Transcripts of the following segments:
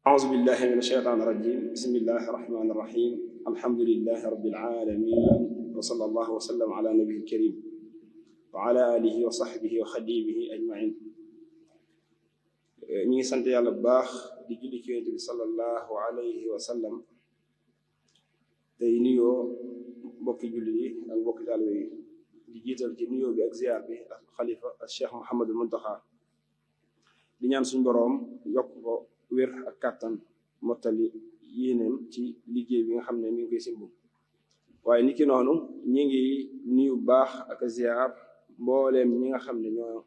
أعوذ بالله من الشيطان الرجيم بسم الله الرحمن الرحيم الحمد لله رب العالمين وصلى الله وسلم على نبيه الكريم وعلى آله وصحبه وخديمه أجمعين. ñi ngi sant yàlla bu baax di julli ci yonent bi sallallahu alayhi wa sallam tey nuyoo mbokki julli yi ak mbokki taalibe yi di jiital ci nuyoo bi ak ziyaar bi ak xalifa ak Cheikh Mouhamadul Muntaxa di ñaan suñu boroom yokk ko wér ak kàttan mottali yéeneem ci liggéey bi nga xam ne mi ngi koy simbu. waaye niki noonu ñi ngi nuyu baax ak ziyaar mbooleem ñi nga xam ne ñoo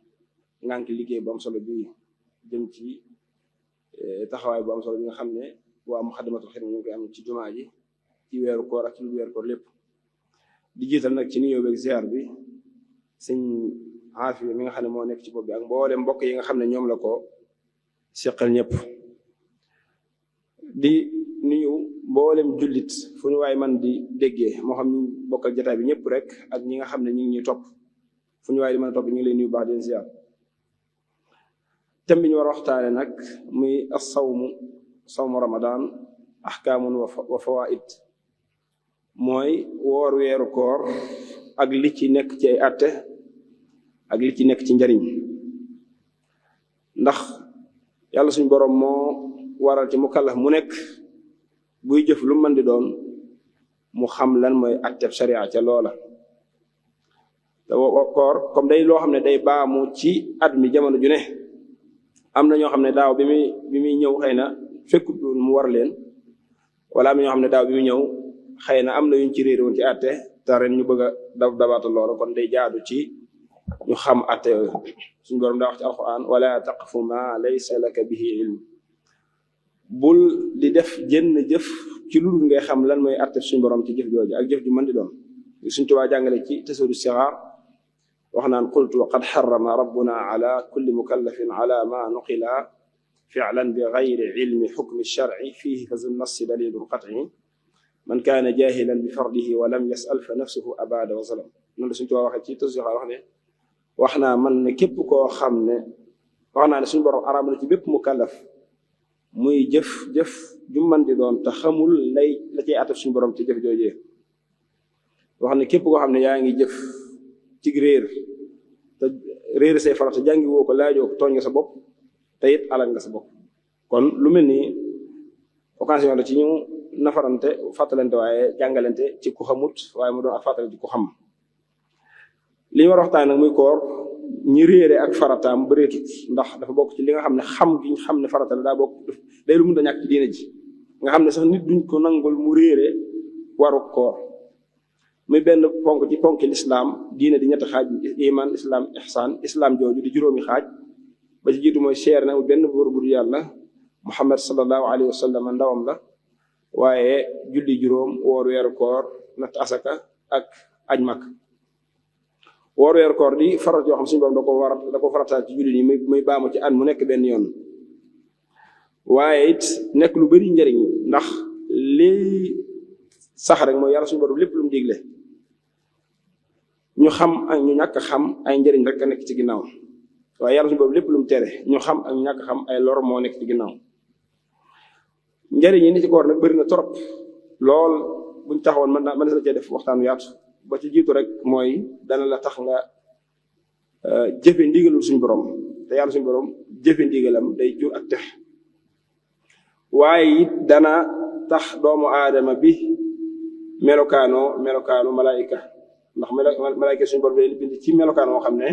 ngànk liggéey bu am solo bi jëm ci taxawaay bu am solo bi nga xam ne waa Muxaddamatul Xidma ñu ngi koy am ci jumaa ji ci weeru koor ak ci lu weeru koor lépp. di jiital nag ci nuyoo beeg ziyaar bi sëñ Aafiya mi nga xam ne moo nekk ci bopp bi ak mbooleem mbokk yi nga xam ne ñoom la ko seqal ñëpp. di nuyu mboolem jullit fu ñu waay man di déggee moo xam ñu bokkal jotaay bi ñëpp rek ak ñi nga xam ne ñu ngi ñuy topp fu ñu waay di mën a topp ñu ngi lay nuyu baax di leen ziar. thème bi ñu war a waxtaane nag muy sawmu ramadan ahkaamun wa fawaid mooy woor weeru koor ak li ci nekk ci ay atte ak li ci nekk ci njariñ. ndax yàlla suñu borom moo waral ci mukallaf mu nekk buy jëf lu mën di doon mu xam lan mooy atteb sharia ca loola. te koor comme day loo xam ne day baamu ci at mi jamono ju ne am na ñoo xam ne daaw bi muy ñëw xëy na fekkut mu war leen wala am na ñoo xam ne daaw bi muy ñëw xëy na am na yuñ ci réeré woon ci atte te ren ñu bëgg a dabaata loola kon day jaadu ci ñu xam atte yooyu. suñu borom daa wax ci alquran wala taqfu ma laysa laka bihi ilm bul di def jënn jëf ci lu dul ngay xam lan mooy atte suñu borom ci jëf jooju ak jëf ju mën di doon. suñ Tuubaa jàngale ci tasawudu sixaar wax naan qultu qad xarama rabbuna ala kulli mukallafin ala ma nuqila fi'lan bi gayri ilmi xukmi sharci fihi fa zu nassi dalilun qat'i man kaana jahilan bi fardihi wa lam yas'al fa nafsuhu abada wa zalam. noonu la suñ Tuubaa waxee ci tasawudu sixaar wax ne wax naa man ne képp koo xam ne wax naa ne suñu borom araam na ci bépp mukallaf muy jëf ju man di doon te xamul la cay ataf suñu borom ci jëf joojee. wax ne képp koo xam ne yaa ngi jëf ci réer te réer say farata jàngi woo ko laajoo ko tooñ nga sa bopp te it alal nga sa bopp. kon lu mel ni occasion la ci ñu nafarante fàttalante waaye jàngalante ci ku xamut waaye mu doon ak fàttale ci ku xam. li ñu war a waxtaan nag muy koor ñi réere ak farataam bëreetut ndax dafa bokk ci li nga xam ne xam gi ñu xam ne farata la daa bokk day lu mun a ñàkk ci diine ji nga xam ne sax nit duñ ko nangul mu réere waru koor. muy benn ponk ci ponki lislaam diine di ñetti xaaj iman islam ihsan islam jooju di juróomi xaaj ba ci jiitu mooy seer na mu benn buur bu dul yàlla muhammad sallallahu alayhi wa sallam ndawam la waaye julli juróom woor weeru koor natt asaka ak aj mag. woor weeru koor di farat yoo xam suñu borom da ko farataal ci julli nii muy baamu ci at mu nekk benn yoon waaye it nekk lu bari njariñ ndax lii sax rek mooy yàlla suñu borom lépp lu mu digle ñu xam ak ñu ñàkk xam ay njëriñ rek a nekk ci ginnaaw waaye yàlla suñu borom lépp lu mu tere ñu xam ak ñu ñàkk xam ay lor moo nekk ci ginnaaw. njëriñ yi ni ci koor nag bëri na trop lool buñ taxawoon mën na cee def waxtaanu yaatu ba ci jiitu rek mooy dana la tax nga jëfe ndigalul suñu borom te yàlla suñu borom jëfe ndigalam day jur ak tex waaye it dana tax doomu aadama bi melokaanu malaayika ndax malaayika suñu borom leen bind ci melokaan moo xam ne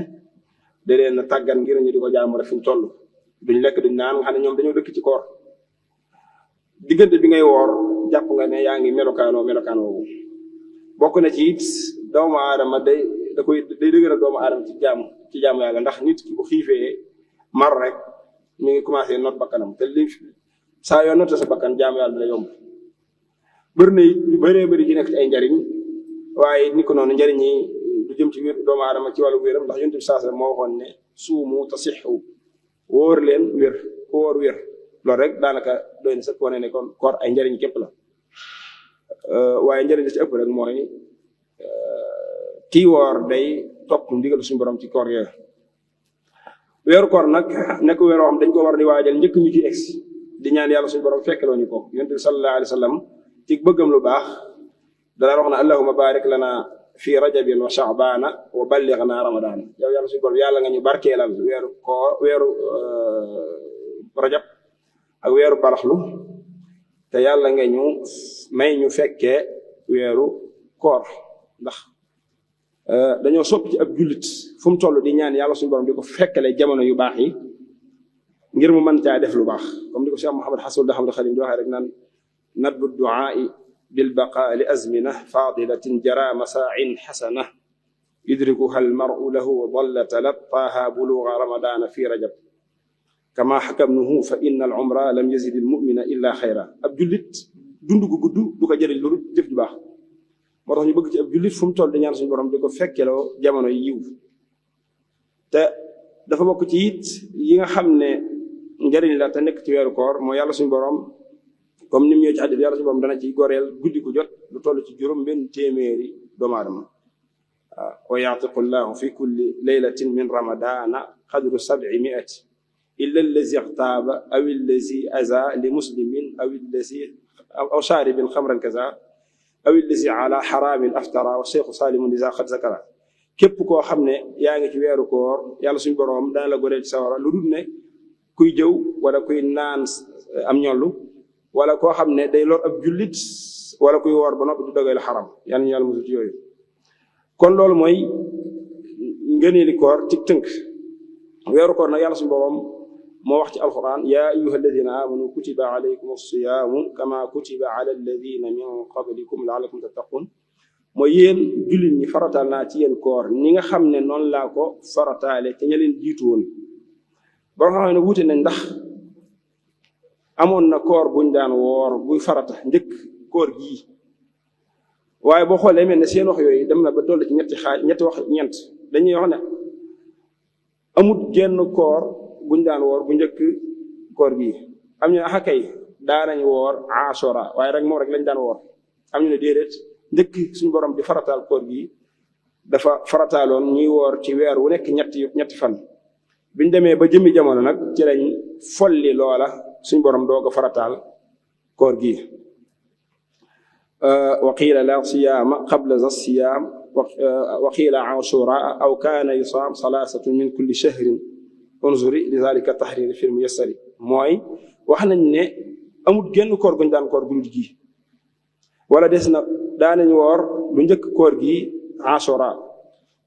da leen a tàggan ngir ñu di ko jaamu rek fi ñu toll duñ lekk duñ naan nga xam ne ñoom dañoo dëkk ci koor diggante bi ngay woor jàpp nga ne yaa ngi melokaan woowu bokk na ci it doomu aadama day dëgëral doomu aadama ci jaamu yàlla ndax nit ki bu xiifee mar rek mi ngi commencé not bakkanam te li saa yoo noté sa bakkan jaamu yàlla la yomb. bëri na it yu bëree bëri ci nekk ci ay njariñ waaye ni ko noonu njariñ yi du jëm ci wér doomu aadama ci wàllu wéram ndax yonent bi saa moo waxoon ne suumu tasixu wóor leen wér ku wóor wér loolu rek daanaka doy na sax wane ne kon koor ay njariñ képp la. waaye njëriñ la ci ëpp rek mooy kii woor day topp ndigal suñu borom ci koor yooyu. weeru koor nag nekk weeroo xam dañ ko war di waajal njëkk ñu ci egsi di ñaan yàlla suñu borom fekkeloo ñu ko. Yonent bi sallallahu alayhi wa sallam ci bëggam lu baax dana wax na allahumma barik lana fi rajabin wa sha'bana wa ballighna ramadana. yow yàlla suñu borom yàlla nga ñu barkeelal weeru rajab ak weeru baraxlu te yàlla nga ñu may ñu fekkee weeru koor. ndax dañoo sopp ci ab jullit fu mu toll di ñaan yàlla suñu borom di ko fekkale jamono yu baax yi ngir mu mën caa def lu baax, comme di ko Cheikh Mouhamed Hassan Ahmad Khadim di waxee rek naan nadbu du'aa'i bil baqa li azmina fadilatin jara masa'in hasana yudrikuha al mar'u lahu dalla talattaha bulugha ramadana fi rajab kama hakamnuhu fa inna al umra lam yazid al mu'mina illa khayra. ab jullit dund gu gudd du ko jëriñ lu jëf ju baax, moo tax ñu bëgg ci ab jullit fu mu toll di ñaan suñu borom di ko fekkeloo jamono yi yiw. te dafa bokk ci it yi nga xam ne njëriñ la te nekk ci weeru koor mooy yàlla suñu borom comme ni mu ñëwee ci xadis yàlla suñu borom dana ci goreel guddi gu jot lu toll ci juróom benn téeméeri doomu aadama. waaw wa yaatiqu llahu fi kulli laylatin min ramadana qadru 700 illa allazi ixtaaba aw allazi aza li muslimin aw shaaribin xamran kaza aw allazi ala xaraamin aftara wa cheikhu salimun liza xad zakara. képp koo xam ne yaa ngi ci weeru koor yàlla suñu borom dana la goreel ci sawara lu dul ne kuy jëw wala kuy naan am ñollu wala koo xam ne day lor ab jullit wala kuy woor ba noppi du dogal xaram. yàlla ñu yàlla musut yooyu. kon loolu mooy ngëneeli koor ci tënk. weeru koor nag yàlla suñu borom moo wax ci alquran yaa ayyuha alladina amanu kutiba alaykum as-siyaamu kama kutiba ala alladina min qablikum la'allakum tattaqun. mooy yéen jullit ñi farataal naa ci yéen koor ni nga xam ne noonu laa ko farataale te ña leen jiitu woon. ba nga xam ne wuute nañ ndax amoon na koor buñ daan woor buy farata njëkk koor gii, waaye boo xoolee mel ne seen wax yooyu dem na ba toll ci ñetti wax ñeent. dañuy wax ne amut genn koor buñ daan woor bu njëkk koor gii. am ñu ne axakay daanañ woor asura waaye rek moom rek lañ daan woor. am ñu ne déedéet njëkk suñu borom di farataal koor gii dafa farataaloon ñuy woor ci weer wu nekk ñetti fan. biñ demee ba jëmmi jamono nag ci lañ folli loola suñu borom doog a farataal koor gii. wa qiila la siyaama qabla za siyaam wa qiila ashura aw kaana yusaam salaasatun min kulli shahrin unzuri li zalika tahriri fi muyassari. mooy wax nañ ne amul genn koor guñ daan koor gudul gi, wala des na daanañ woor lu njëkk koor gi ashura,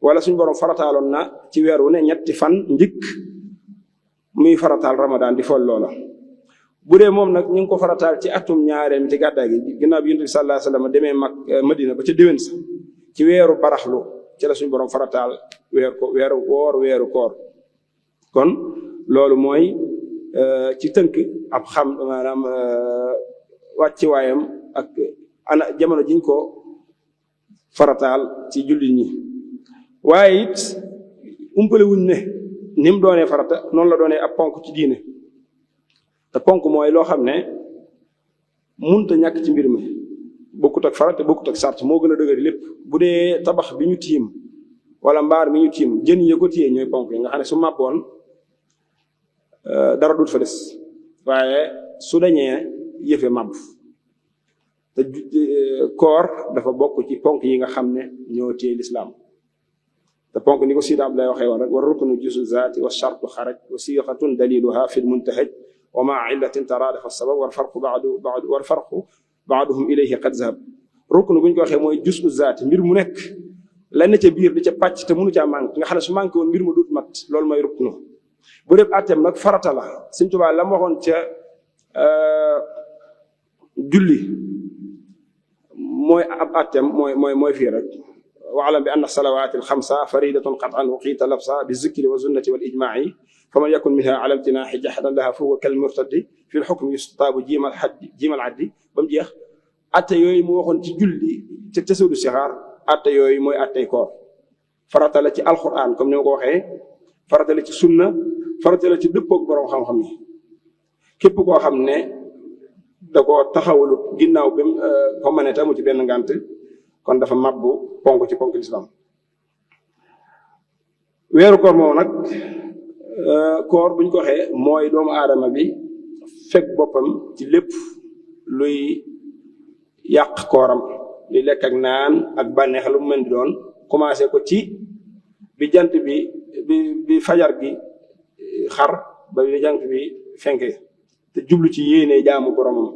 wala suñu borom farataaloon na ci weer wu ne ñetti fan njëkk muy farataal ramadan di fol loola. bu dee moom nag ñu ngi ko farataal ci atum ñaareem ci gàddaay gi ginnaaw bi Yonent bi sallallahu alayhi wa sallam demee Madina ba ca déwén sa ci weeru baraxlu ci la suñu borom farataal weeru koor. kon loolu mooy ci tënk ab xam maanaam wàcci waayam ak ana jamono jiñ ko farataal ci jullit ñi. waaye it umpale wuñ ne ni mu doonee farata noonu la doonee ab ponk ci diine. te ponk mooy loo xam ne munta ñàkk ci mbir mi, bokkut ak farata bokkut ak sart, moo gën a dëgëri lépp. bu dee tabax bi ñu tiim wala mbaar mi ñu tiim jën yi ko téye ñooy ponk yi nga xam ne su màbboon dara dut fa des, waaye su dañee yëfe màbb. te koor dafa bokk ci ponk yi nga xam ne ñoo téye lislaam. te ponk ni ko sidaam lay waxee woon rek war ruknu juzu zaati wa shartu xaraj wa siixatun daliluha fi lmuntahaj wa maa illatin taraadafa sabab war farqu baaduhum ilayhi qad zahab. ruknu bu ñu ko waxee mooy juzu zaati, mbir mu nekk la ne ca biir di ca pàcc te mënu caa manqué nga xam ne su manqué woon mbir ma dut mat, loolu mooy ruknu. bu dee àtteem nag farata la. Sëñ Tuubaa la ma waxoon ca julli mooy ab àtteem mooy fii rek waalam bi anna salawaati alxamsa faridatun qat'an uqiita labsa bi zikri wa sunnati wal ijmaa'i faman yakun minha ala imtinaahi jahadan laha fa huwa kal murtaddi fi lxukmi yustaabu jiimal addi ba mu jeex. atte yooyu mu waxoon ci julli ca tasawudu sixaar atte yooyu mooy attey koor. farata la ci alquran comme ni ma ko waxee, farata la ci sunna, farata la ci dëppoog borom xam-xam yi. képp koo xam ne da koo taxawalut ginnaaw bi ko mënee te amu ci benn ngànt kon dafa mabbu ponk ci ponk lislaam. weeru koor moom nag koor buñ ko waxee mooy doomu aadama bi fekk boppam ci lépp luy yàq kooram luy lekk ak naan ak bànneex lu mu mën di doon commencé ko ci bi jant bi fajar gi xar ba bi jant bi fenke te jublu ci yéene jaamu boromam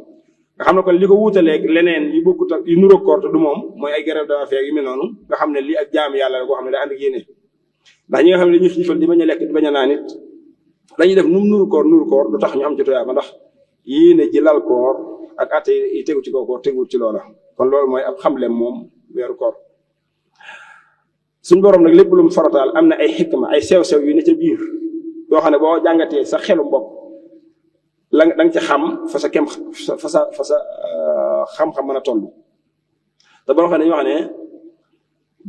nga xam ne kon li ko wuutaleeg leneen yi bokkut ak yu nuróo koor te du moom mooy ay grève de la faim yu mel noonu nga xam ne lii ak jaamu yàlla la koo xam ne daa ànd ak yéene ndax ñi nga xam ne dañuy xiifal di bañ a lekk di bañ a naan it dañuy def nu mu nuru koor du tax ñu am ci tuyaaba ndax yéene ji lal koor ak atte yi tegu ci kaw koor teguwul ci loola kon loolu mooy ab xamlem moom weeru koor suñ borom nag lépp lu mu farataal am na ay xikma ay sew-sew yu ne ca biir yoo xam ne boo jàngatee sa xelu bopp la da nga ci xam fa sa xam-xam mën a toll te boo xam ne dañuy wax ne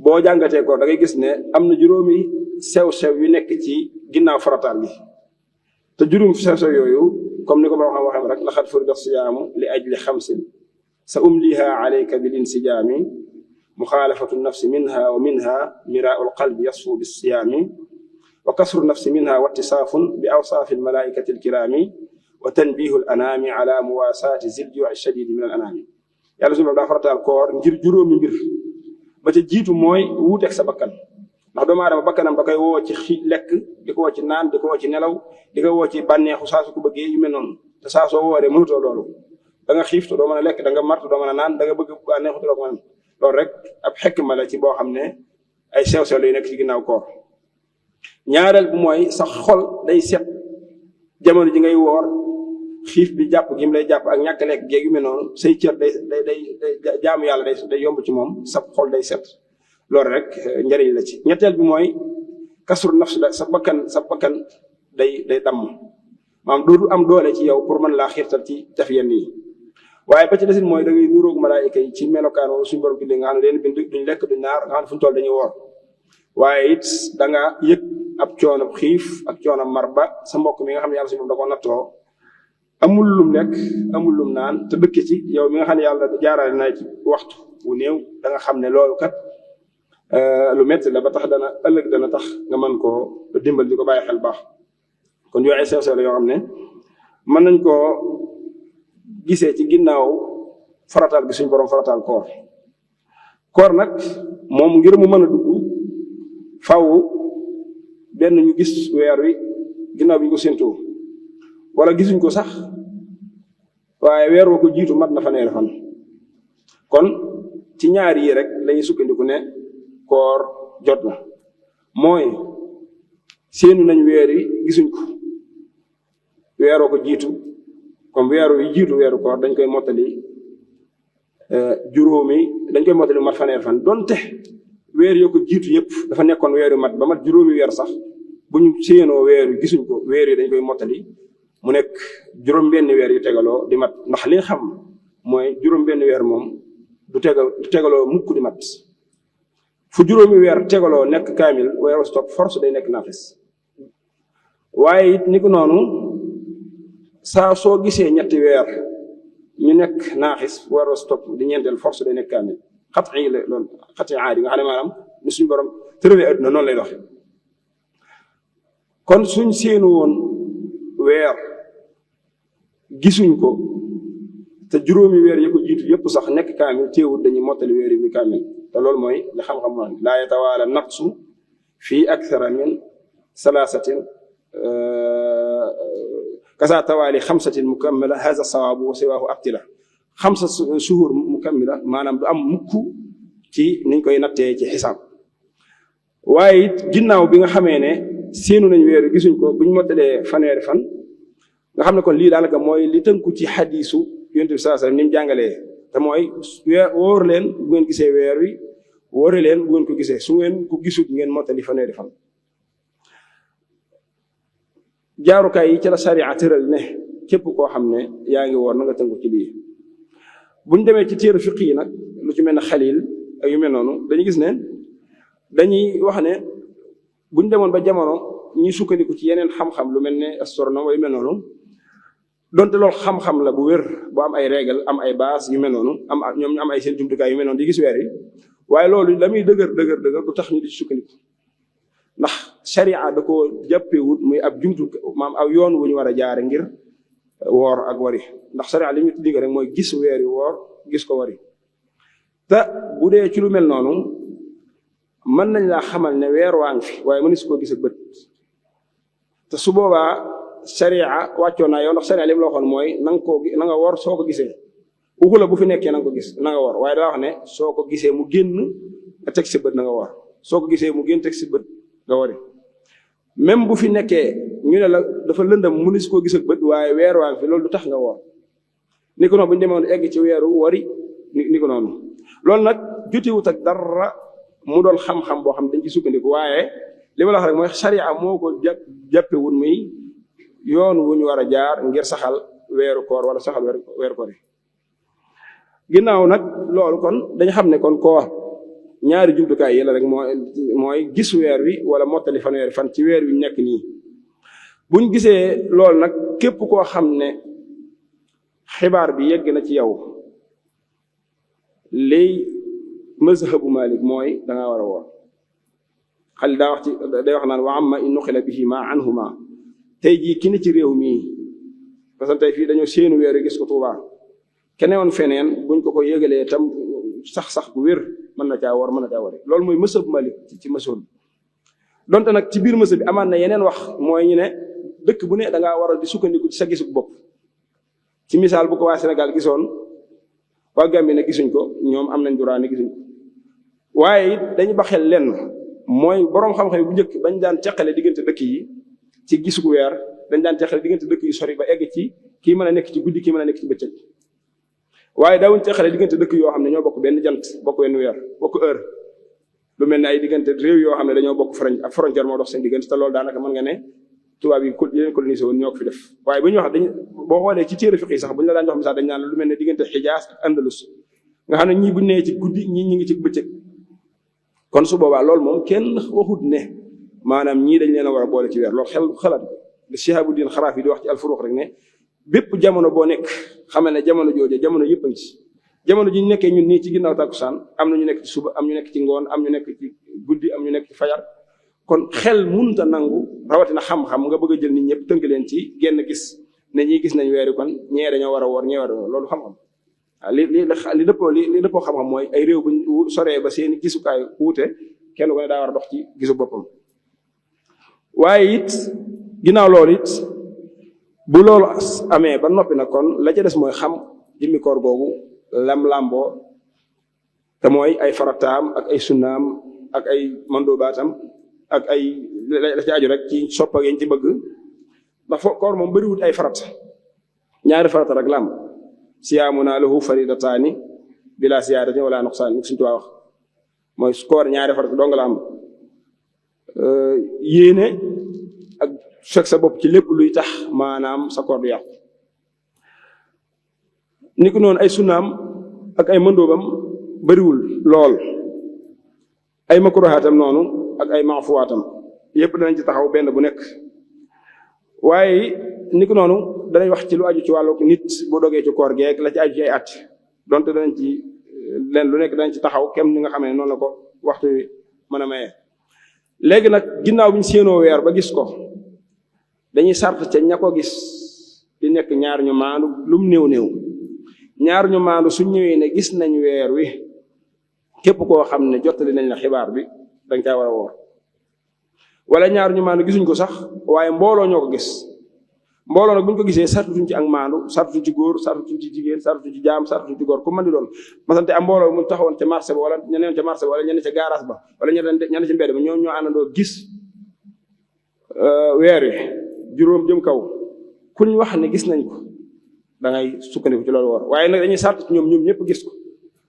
boo jàngatee koor da ngay gis ne am na juróomi sew-sew yu nekk ci ginnaaw farataal bi te juróom sew-sew yooyu comme ni ko borom xam waxee rek laqad furida siyaamu li ajli xamsin sa umliha alayka bil insijaami muxaalafatu nafsi minha wa minha miraau lqalbi yasfu bilsiyaami wa kasru nafsi minha wa ittisaafun bi awsaafi almalaikati alkiraami wa tanbihu al anaami ala muwaasaati zil juuci shadidi min al anaami yàlla suñu daa farataal koor ngir juróomi mbir ba ca jiitu mooy wuuteeg sa bakkan ndax doomu aadama bakkanam da koy woo ci lekk di ko woo ci naan di ko woo ci nelaw di ko woo ci bànneexu saa su ko bëggee yu mel noonu te saa soo wooree mënutoo loolu da nga xiif te doo mën a lekk da nga mar te doo mën a naan da nga bëgg bànneexu te doo ko mën loolu rek ab xikma la ci boo xam ne ay sew-sew lay nekk ci ginnaaw koor ñaareel bu mooy sa xol day set jamono ji ngay woor xiif bi jàpp gi mu lay jàpp ak ñàkk lekk géeg yu mel noonu say cër day jaamu yàlla day yomb ci moom sa xol day set loolu rek njëriñ la ci ñetteel bi mooy kasru nafs la sa bakkan day damm maanaam dootu am doole ci yow pour mën laa xiirtal ci def yenn yi waaye ba ci desin mooy da ngay nuróog malaayika yi ci melokaan wala suñu borom bindee nga xam ne leen bind duñ lekk duñ naar nga xam ne fu ñu toll dañuy woor waaye it da nga yëg ab coono xiif ak coono mar ba sa mbokk mi nga xam ne yàlla suñu borom da ko nattoo amul lum lekk amul lum naan te dëkk ci yow mi nga xam ne yàlla jaarale na ci waxtu wu néew da nga xam ne loolu kat lu métti la ba tax ëllëg dana tax nga mën koo dimbal di ko bàyyi xel baax kon yooyu ay sew-sew la yoo xam ne mën nañ koo gisee ci ginnaaw farataal bi suñu borom farataal koor nag moom ngir mu mën a dugg faw benn ñu gis weer wi ginnaaw bi ñu ko séentoo wala gisuñ ko sax waaye weer woo ko jiitu mat na fanweeri fan kon ci ñaar yi rek lañuy sukkandiku ne koor jot na mooy séenu nañ weer wi gisuñ ko weeroo ko jiitu comme weeru yi jiitu weeru koor dañ koy mottali dañ koy mottali mat fanweeri fan donte weer yoo ko jiitu yëpp dafa nekkoon weer yu mat ba mat juróomi weer sax bu ñu séenoo weer yu gisuñ ko weer yi dañ koy mottali mu nekk juróom-benn weer yu tegaloo di mat ndax li nga xam mooy juróom-benn weer moom du tegaloo mukk di mat fu juróomi weer tegaloo nekk kaamil weeru stop force day nekk naafis waaye it ni ko noonu saa soo gisee ñetti weer ñu nekk naaxis weeru stop di ñeenteel force day nekk kaamil xat'i la loolu xat'i aadi nga xam ne maanaam ni suñu borom tërëlee adduna noonu lay doxe kon suñ séenu woon weer gisuñ ko te juróomi weer yi ko jiitu yëpp sax nekk kaamil teewul dañuy mottali weer yi muy kaamil te loolu mooy li xam-xam moo laa yatawaala naqsu fii akthara min salaasatin kasa tawaali xamsatin mukammila haza sawaabu wa siwaahu abtila xamsa suhur mukammila maanaam du am mukk ci niñ koy nattee ci xisaab waaye it ginnaaw bi nga xamee ne séenu nañ weer gisuñ ko buñ mottalee fanweeri fan nga xam ne kon lii daanaka mooy li tënku ci xadiisu yonent bi sallallahu alayhi wasallam ni mu jàngalee te mooy wóor leen bu ngeen gisee weer wi wóore leen bu ngeen ko gisee su ngeen ko gisut ngeen mottali fanweeri fan jaarukaay yi ci la sariya tëral ne képp koo xam ne yaa ngi woor na nga tënku ci lii buñ demee ci téere fiq yi nag lu ci mel ne xalil ak yu mel noonu dañuy gis ne dañuy wax ne buñ demoon ba jamono ñi sukkandiku ci yeneen xam-xam lu mel ne astronome yu mel noonu donte loolu xam-xam la bu wér bu am ay règle am ay base yu mel noonu ñoom ñu am ay seen jumtukaay yu mel noonu di gis weer yi waaye loolu la muy dëgër du tax ñu di sukkandiku ndax sharia da ko jàppewut muy ab jumtu maam aw yoon wu ñu war a jaare ngir woor ak wari ndax sariya li ñu digg rek mooy gis weer yi woor gis ko wari te bu dee ci lu mel noonu mën nañ laa xamal ne weer waa ngi fi waaye mënees koo gis ak bët te su boobaa sariya wàccoo naa yow ndax sariya li mu la waxoon mooy na nga woor soo ko gisee waxu la bu fi nekkee na nga ko gis na nga woor waaye daa wax ne soo ko gisee mu génn nga teg si bët na nga woor soo ko gisee mu génn teg si bët nga wari même bu fi nekkee ñu ne la dafa lëndam mënees koo gis ak bët waaye weer waa ngi fi loolu du tax nga woor ni ko noonu bu ñu demoon egg ci weeru wari ni ko noonu loolu nag jotewut ak dara mu doon xam-xam boo xam dañ ci sukkandiku waaye li ma la wax rek mooy sariya moo ko jàppewul muy yoon wu ñu war a jaar ngir saxal weeru koor wala saxal weeru koor yi ginnaaw nag loolu kon dañu xam ne kon koor ñaari jumtukaay yi la rek mooy gis weer wi wala mottali fanweeri fan ci weer wi nekk nii buñ gisee loolu nag képp koo xam ne xibaar bi yegg na ci yow liy mazhabu Malik mooy da ngaa war a woor xale day wax naan wa amma in nuqila bihi ma anhuma tey jii ki ne ci réew mii parce que tey fii dañoo séenu weer wi gis ko Tuubaa kenewoon feneen buñ ko yëgalee tam sax bu wér mën na caa woor mën na caa wari loolu mooy mazhabu Malik ci mazhab bi donte nag ci biir mazhab bi amaat na yeneen wax mooy ñu ne dëkk bu ne da ngaa war a di sukkandiku ci sa gisug bopp ci misaal bu ko waa Sénégal gisoon waa Gambie ne gisuñ ko ñoom am nañ droit ne gisuñ ko waaye it dañu baxel lenn mooy boroom xam-xam bu njëkk bañ daan teqale diggante dëkk yi ci gisug weer dañ daan teqale diggante dëkk yi sori ba egg ci kii mën a nekk ci guddi kii mën a nekk ci bëccëg waaye daawuñ teqale diggante dëkk yoo xam ne ñoo bokk benn jant bokk wenn weer bokk heure lu mel ne ay diggante réew yoo xam ne dañoo bokk frontière moo dox seen diggante te loolu daanaka mën nga ne tubaab yi yeneen colonisé woon ñoo ko fi def waaye bu ñu wax boo xoolee ci téere fiqh yi sax bu ñu la daan jox misaal dañ naan lu mel ne diggante Xijaas ak Andalus nga xam ne ñii bu nee ci guddi ñii ñi ngi ci bëccëg kon su boobaa loolu moom kenn waxut ne maanaam ñii dañ leen a war a boole ci weer loolu xalaat le Shihabuddin Xaraafi di wax ci alfuruux rek ne bépp jamono boo nekk xamal ne jamono jooju jamono yëpp a ngi ci jamono ji ñu nekkee ñun nii ci ginnaaw takkusaan am na ñu nekk ci suba am ñu nekk ci ngoon am ñu nekk ci guddi am ñu nekk ci fajar kon xel munta nangu rawatina xam-xam nga bëgg a jël nit ñëpp tënk leen ci genn gis ne ñii gis nañ weeri kon ñee dañoo war a woor ñee war a woor loolu xam-xam waaw li dëppoo xam-xam mooy ay réew bu soree ba seeni gisukaay wuute kenn ko ne daa war a dox ci gisu boppam waaye it ginnaaw loolu it bu loolu amee ba noppi nag kon la ca des mooy xam jëmmi koor googu lam lamboo te mooy ay farataam ak ay sunnaam ak ay mandobaatam ak ay la ci aju rek ci soppa yeñ ci bëgg ndax koor moom bëriwut ay farat ñaari farata rek lam siyaamuna lahu faridataani bila siyaadatin wala nuqsaan ni suñu Tuubaa wax mooy koor ñaari farata dong la am yéene ak fekk sa bopp ci lépp luy tax maanaam sa koor du yàqu ni ko noonu ay sunnaam ak ay mandoobam bëriwul lool ay makruhaatam noonu ak ay maafuwaatam yépp danañ ci taxaw benn bu nekk waaye ni ko noonu danañ wax ci lu aju ci wàllu nit bu dogee ci koor geek la ci aju ci ay at donte danañ ci leen lu nekk danañ ci taxaw kem ni nga xam ne noonu la ko waxtu wi mën a maye. léegi nag ginnaaw bi ñu séenoo weer ba gis ko dañuy sart ca ña ko gis di nekk ñaar ñu maandu lum néew ñaar ñu maandu suñ ñëwee ne gis nañ weer wi képp koo xam ne jottali nañ la xibaar bi danga caa war a woor wala ñaar ñu maandu gisuñ ko sax waaye mbooloo ñoo ko gis mbooloo nag buñ ko gisee sartutuñ ci ak maandu sartutuñ ci góor sartutuñ ci jigéen sartutuñ ci jaam sartutuñ ci góor ku mën di doon masante am mbooloo mu taxawoon ca marché ba wala ñeneen ca marché ba wala ñeneen ca garage ba wala ñeneen ci mbedd ba ñoo àndandoo gis weer wi juróom jëm kaw kuñ wax ne gis nañ ko da ngay sukkandiku ci loolu woor waaye nag dañuy sart ci ñoom ñëpp gis ko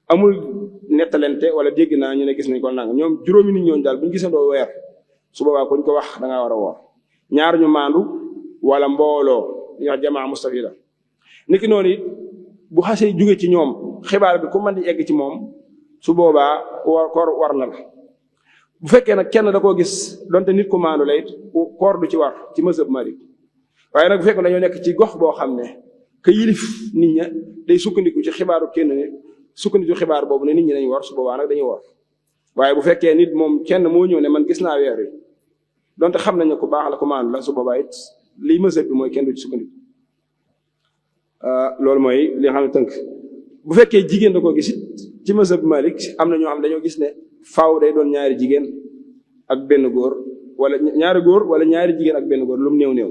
amul nettalente wala dégg naa ñu ne gis nañ ko nang ñoom juróomi nit ñooñu daal bu ñu gisandoo weer su boobaa kuñ ko wax da ngaa war a woor ñaar ñu maandu wala mbooloo ñu wax jamaa mustafida niki noonu it bu xasee jóge ci ñoom xibaar bi ku mën di egg ci moom su boobaa koor war na la bu fekkee nag kenn da koo gis donte nit ku maandu la it koor du ci war ci mazhab Malik waaye nag bu fekkee dañoo nekk ci gox boo xam ne ka yilif nit ña day sukkandiku ci xibaaru kenn nit sukkandiku xibaar boobu ne nit ñi dañuy war su boobaa nag dañuy war waaye bu fekkee nit moom kenn moo ñëw ne man gis naa weer wi donte xam nañ ne ku baax la ku maandu la su boobaa it liy mazhab bi mooy kenn du ci sukkandiku loolu mooy li nga xam ne tënk. bu fekkee jigéen da ko gis ci mazhab Malik am na ñoo xam dañoo gis ne faaw day doon ñaari jigéen ak benn góor wala ñaari góor wala ñaari jigéen ak benn góor lu mu néew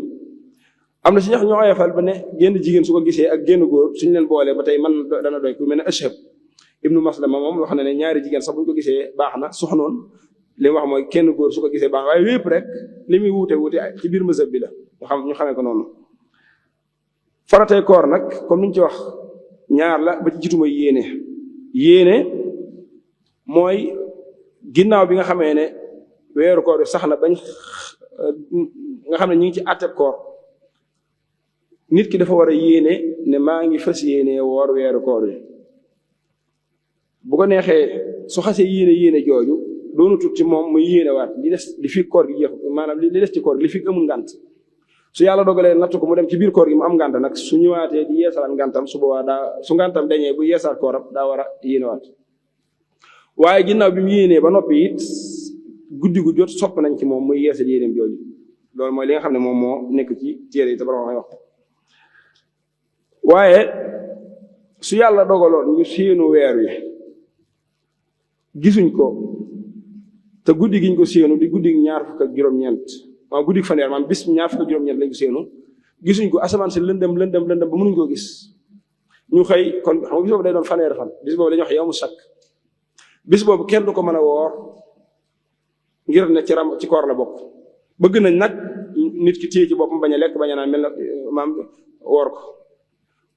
am na si ñax ñoo oyofal ba ne génn jigéen su ko gisee ak génn góor suñu leen boolee ba tey man dana doy ku mel ne Ashhab ibnu Maslama moom wax na ne ñaari jigéen sax bu ñu ko gisee baax na soxnoon li mu wax mooy kenn góor su ko gisee baax waaye wépp rek li muy wuute ci biir mazhab bi la ñu xamee ko noonu. faratay koor nag comme ni ñu ci wax ñaar la ba ci jiitu mooy yéene mooy ginnaaw bi nga xamee ne weeru koor bi sax na bañ nga xam ne ñu ngi ci àtteb koor nit ki dafa war a yéene ne maa ngi fas yéene woor weeru koor bi bu ko neexee su xasee yéene jooju doonu tut ci moom muy yéene waat li des li fi koor gi jeex maanaam li des ci koor gi li fi amul ngànt su yàlla dogalee nattu ko mu dem ci biir koor gi mu am ngànt nag su ñëwaatee di yeesalaat ngàntam su boobaa su ngàntam dañee bu yeesaat kooram daa war a yéene waat waaye ginnaaw bi mu yéenee ba noppi it guddi gu jot sopp nañ ci moom muy yeesal yéeneem jooju loolu mooy li nga xam ne moom moo nekk ci téere yi te borom wax waaye su yàlla dogaloon ñu séenu weer wi gisuñ ko te guddi giñ ko séenu di guddi ñaar fukk ak juróom-ñeent maa guddi fanweer maam bis ñaar fukk ak juróom-ñeent lañ ko séenu gisuñ ko asamaan si lëndëm ba mënuñ koo gis ñu xëy kon xam nga bis boobu day doon fanweer fan bis boobu dañuy wax yow mu sakk bis boobu kenn du ko mën a woor ngir ne ci koor la bokk bëgg nañ nag nit ki téye ci boppam bañ a lekk bañ a naan mel na maam woor ko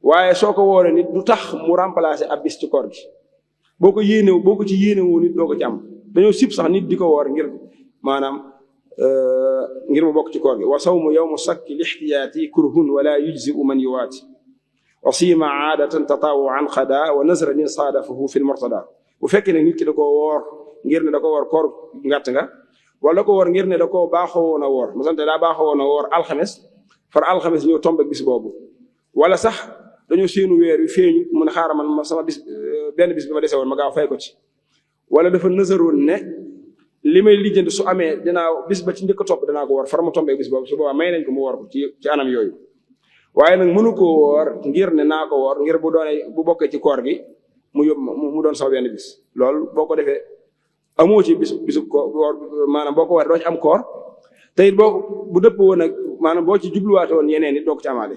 waaye soo ko wooree nit du tax mu remplacer ab bis ci koor gi boo ko ci yéenewoo nit doo ko ci am dañoo sib sax nit di ko woor ngir maanaam ngir mu bokk ci koor gi wa sawmu yawmu sakki lixtiyaati kurhun wala yujziu man yuwaati wa siima aadatan tatawuan xada wa nazranin saadafahu fi lmurtada bu fekkee ne nit ki da koo woor ngir ne da ko woor koor ngàtt nga wala da ko woor ngir ne da koo baaxoo woon a woor masante daa baaxoo woon a woor alxames far alxames ñëw tombe bis boobu wala sax dañoo séenu weer wi feeñu mun a xaaral man sama bis benn bis bi ma dese woon ma gaaw fay ko ci wala dafa nësaroon ne li may lijjanti su amee dinaa bis ba ci njëkk a topp danaa ko woor far mu tombee bis boobu su boobaa may nañ ko mu woor ko ci anam yooyu waaye nag mënu koo woor ngir ne naa ko woor ngir bu bokkee ci koor gi mu doon saw benn bis loolu boo ko defee amoo ci bisu koor maanaam boo ko woor doo ci am koor te it bu dëpp woon nag maanaam boo ci jubluwaate woon yeneen it doo ko ci amaale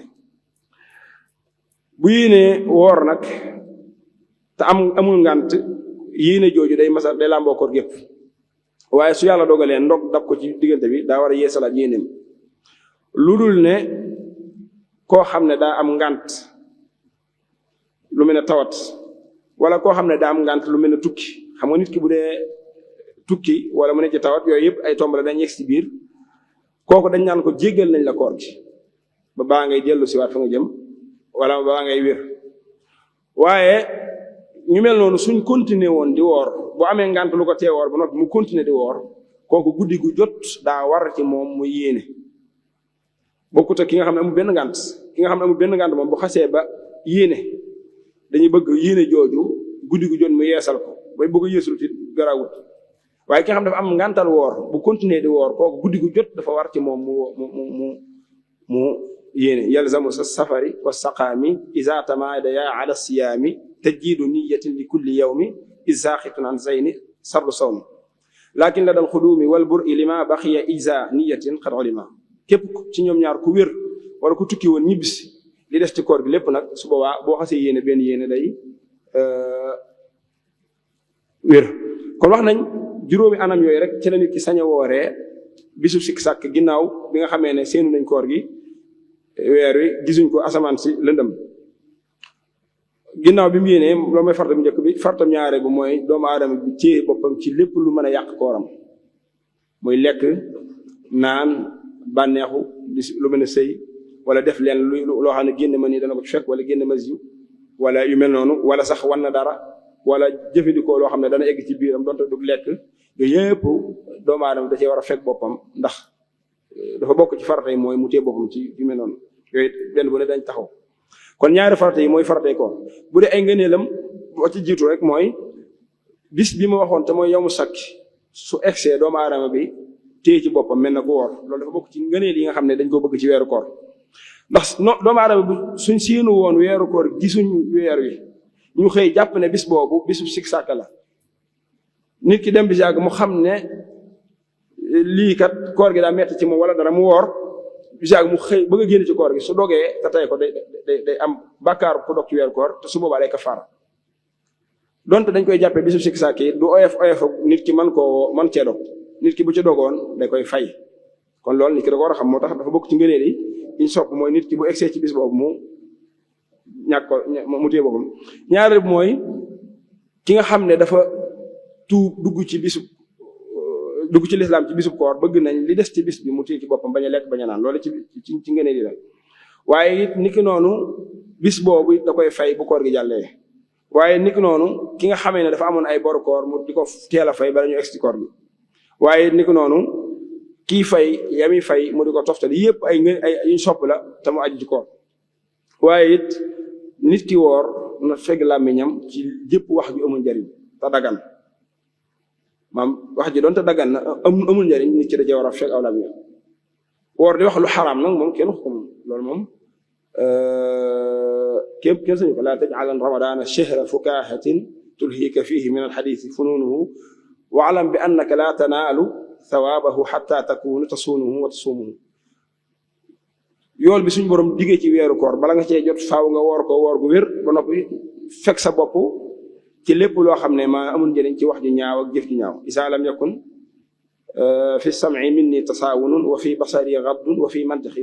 bu yéenee woor nag te amul ngànt yéene jooju day làmboo koor gépp waaye su yàlla dogalee ndog dab ko ci diggante bi daa war a yeesalaat yéeneem lu dul ne koo xam ne daa am ngànt lu mel ne tawat wala koo xam ne daa am ngànt lu mel ne tukki xam nga nit ki bu dee tukki wala mu ne ci tawat yooyu yëpp ay tombale dañ yegg ci biir kooku dañ naan ko jéggal nañ la koor gi ba baa ngay dellu si waat fa nga jëm wala baa ngay wér waaye ñu mel noonu suñ continuer woon di woor bu amee ngànt lu ko tee woor ba noppi mu continuer di woor kooku guddi gu jot daa war ci moom mu yéene bokkut ak ki nga xam ne amul benn ngànt moom bu xasee ba yéene dañuy bëgg yéene jooju guddi gu jot mu yeesal ko bay bëgg yeesul ci garawut waaye ki nga xam dafa am ngàntal woor bu continuer di woor kooku guddi gu jot dafa war ci moom mu yéene yalzamu sa safari wa saqaami iza tamaadaya ala siyaami tajdiidu niyatin li kulli yawmi izaaxitun an zayni sardu sawmi lakin la dal xuduumi wal bur'i lima baxiya iza niyatin xad ulima képp ci ñoom ñaar ku wér wala ku tukki woon ñibbisi li des ci koor gi lépp nag su boobaa boo xasee yéene benn yéene day wér kon wax nañ juróomi anam yooyu rek ci la nit ki sañ a wooree bisu sikk sàkk ginnaaw bi nga xamee ne seenu nañ koor gi weer wi gisuñ ko asamaan si lëndëm ginnaaw bi mu yéenee loolu mooy fartam njëkk bi fartam ñaare bu mooy doomu aadama bi ci boppam ci lépp lu mën a yàq kooram muy lekk naan bànneexu lu mel ne sëy wala def leen loo xam ne génn ma nii dana ko fekk wala génn ma ziw wala yu mel noonu wala sax wan na dara wala jëfandikoo loo xam ne dana egg ci biiram donte du lekk yooyu yëpp doomu aadama da cee war a fekk boppam ndax dafa bokk ci farata yi mooy mu téye boppam ci yu mel noonu yooyu benn bu ne dañ taxaw kon ñaari farata yi mooy faratay ko bu dee ay ngëneelam boo ci jiitu rek mooy bis bi ma waxoon te mooy yow mu sakki su egsee doomu aadama bi téye ci boppam mel na ku woor loolu dafa bokk ci ngëneel yi nga xam ne dañ ko bëgg ci weeru koor ndax doomu aadama bu suñ séenu woon weeru koor gisuñ weer wi ñu xëy jàpp ne bis boobu bisu sik sàkk la nit ki dem bis yàgg mu xam ne lii kat koor gi daa metti ci moom wala dara mu woor bis yàgg mu xëy bëgg a génn ci koor gi su dogee te tey ko day am bàkkaar ku dog ci weeru koor te su boobaa day kafaara donte dañ koy jàppee bisu sik sàkk yi du oyof nit ki mën cee dog nit ki bu ci dogoon day koy fay kon loolu nit ki da ko war a xam moo tax dafa bokk ci ngëneel yi ñu sopp mooy nit ki bu egsee ci bis boobu mu ñàkk ko mu téye boppam ñaareel mooy ki nga xam ne dafa dugg ci lislaam ci bisub koor bëgg nañ li des ci bis bi mu téye ci boppam bañ a lekk bañ a naan loolu ci ngëneel yi la waaye it niki noonu bis boobu da koy fay bu koor gi jàllee waaye niki noonu ki nga xamee ne dafa amoon ay boru koor mu di ko teel a fay bala ñu egg ci koor gi waaye niki noonu kii fay yami fay mu di ko toftali yépp ay yuñ sopp la te mu aju ci koor waaye it nit ki woor na fegg làmmiñam ci jëpp wax ju amul njariñ te dagan maam wax ji doon te dagan na amul njariñ nit ki da cee war a fegg aw làmmiñam woor di wax lu xaraam nag moom kenn wax ko moom loolu moom kenn sañu ko laa taj'alan ramadana shahra fukahatin tulhika fihi min alxadisi fununuhu waalam bi annaka laa tanaalu thawaabahu xatta takunu tasuunuhu wa tasumuhu yool bi suñ borom diggee ci weeru koor bala nga cee jot faaw nga woor ko woor gu wér ba noppi fekk sa bopp ci lépp loo xam ne maa amul njëriñ ci wax ju ñaaw ak jëf ju ñaaw isa lam yakun fi sam'i minni tasaawunun wa fi basari gaddun wa fi mantiqi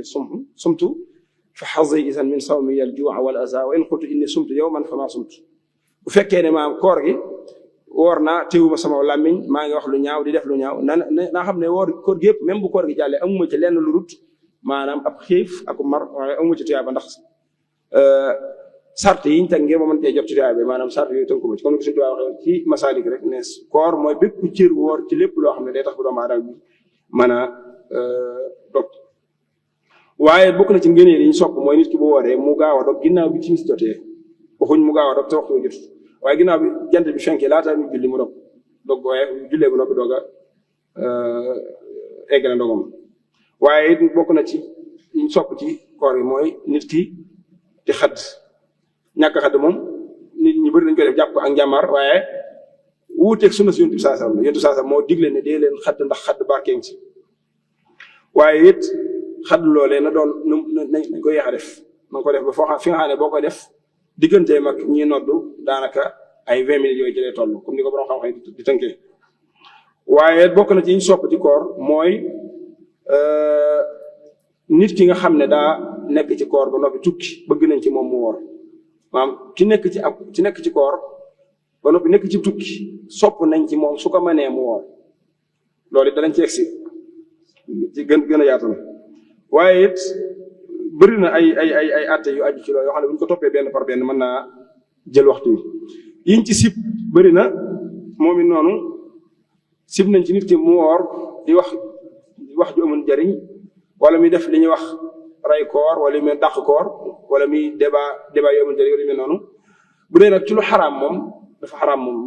sumtu fa xazi isan min sawmi al juu'a wal aza wa in qultu inni sumtu yawman fa ma sumtu bu fekkee ne maa koor gi woor naa téewuma sama làmmiñ maa ngi wax lu ñaaw di def lu ñaaw naa xam ne woor koor gi yëpp même bu koor gi jàllee amuma ci lenn lu rut maanaam ab xiif ak mar waaye amuma ci tuyaaba ndax sart yi ñu teg ngir ma mën cee jot ci tuyaaba maanaam sart yooyu tënku ma ci comme ni ko suñu tubaab waxee ci masalik rek ne koor mooy bépp cër woor ci lépp loo xam ne day tax bu doomu aadama bi mën a dog waaye bokk na ci ngëneel yi ñu sopp mooy nit ki bu wooree mu gaaw a dog ginnaaw bi timis jotee waxuñ mu gaaw a dog te waxtu jot waaye ginnaaw bi jant bi fenkee laata muy julli mu dog waaye jullee bu noppi doog a eggale ndogam waaye it bokk na ci ñu sopp ci koor yi mooy nit ki di xadd ñàkk xadd moom nit ñi bëri dañ koy def jàpp ak njàmbaar waaye wuuteeg sunna si yonent bi sallallahu alayhi wasallam yonent bi sallallahu alayhi wasallam moo digle ne dee leen xadd ndax xadd barkeem ci waaye it xadd loolee na doon nañ ko yéex a def na ko def ba foo xam fi nga xam ne boo koy def digganteem ak ñi noddu daanaka ay 20 minutes yooyu jëlee toll comme ni ko borom xam-xam di tënkee waaye bokk na ci ñu sopp ci koor mooy nit ki nga xam ne daa nekk ci koor ba noppi tukki bëgg nañ ci moom mu woor maanaam ki nekk ci koor ba noppi nekk ci tukki sopp nañ ci moom su ko mënee mu woor loolu it danañ ci egsi ci gën a yaatu na waaye it bëri na ay atte yu aju ci loolu yoo xam ne bu ñu ko toppee benn par benn mën naa jël waxtu wi yiñ ci sib bëri na moom it noonu sib nañ ci nit ki mu woor di wax ju amul njariñ wala muy def li ñuy wax ray koor wala muy dàq koor wala muy débat yu amul njariñ wala yu mel noonu bu dee nag ci lu xaraam moom dafa xaraam moom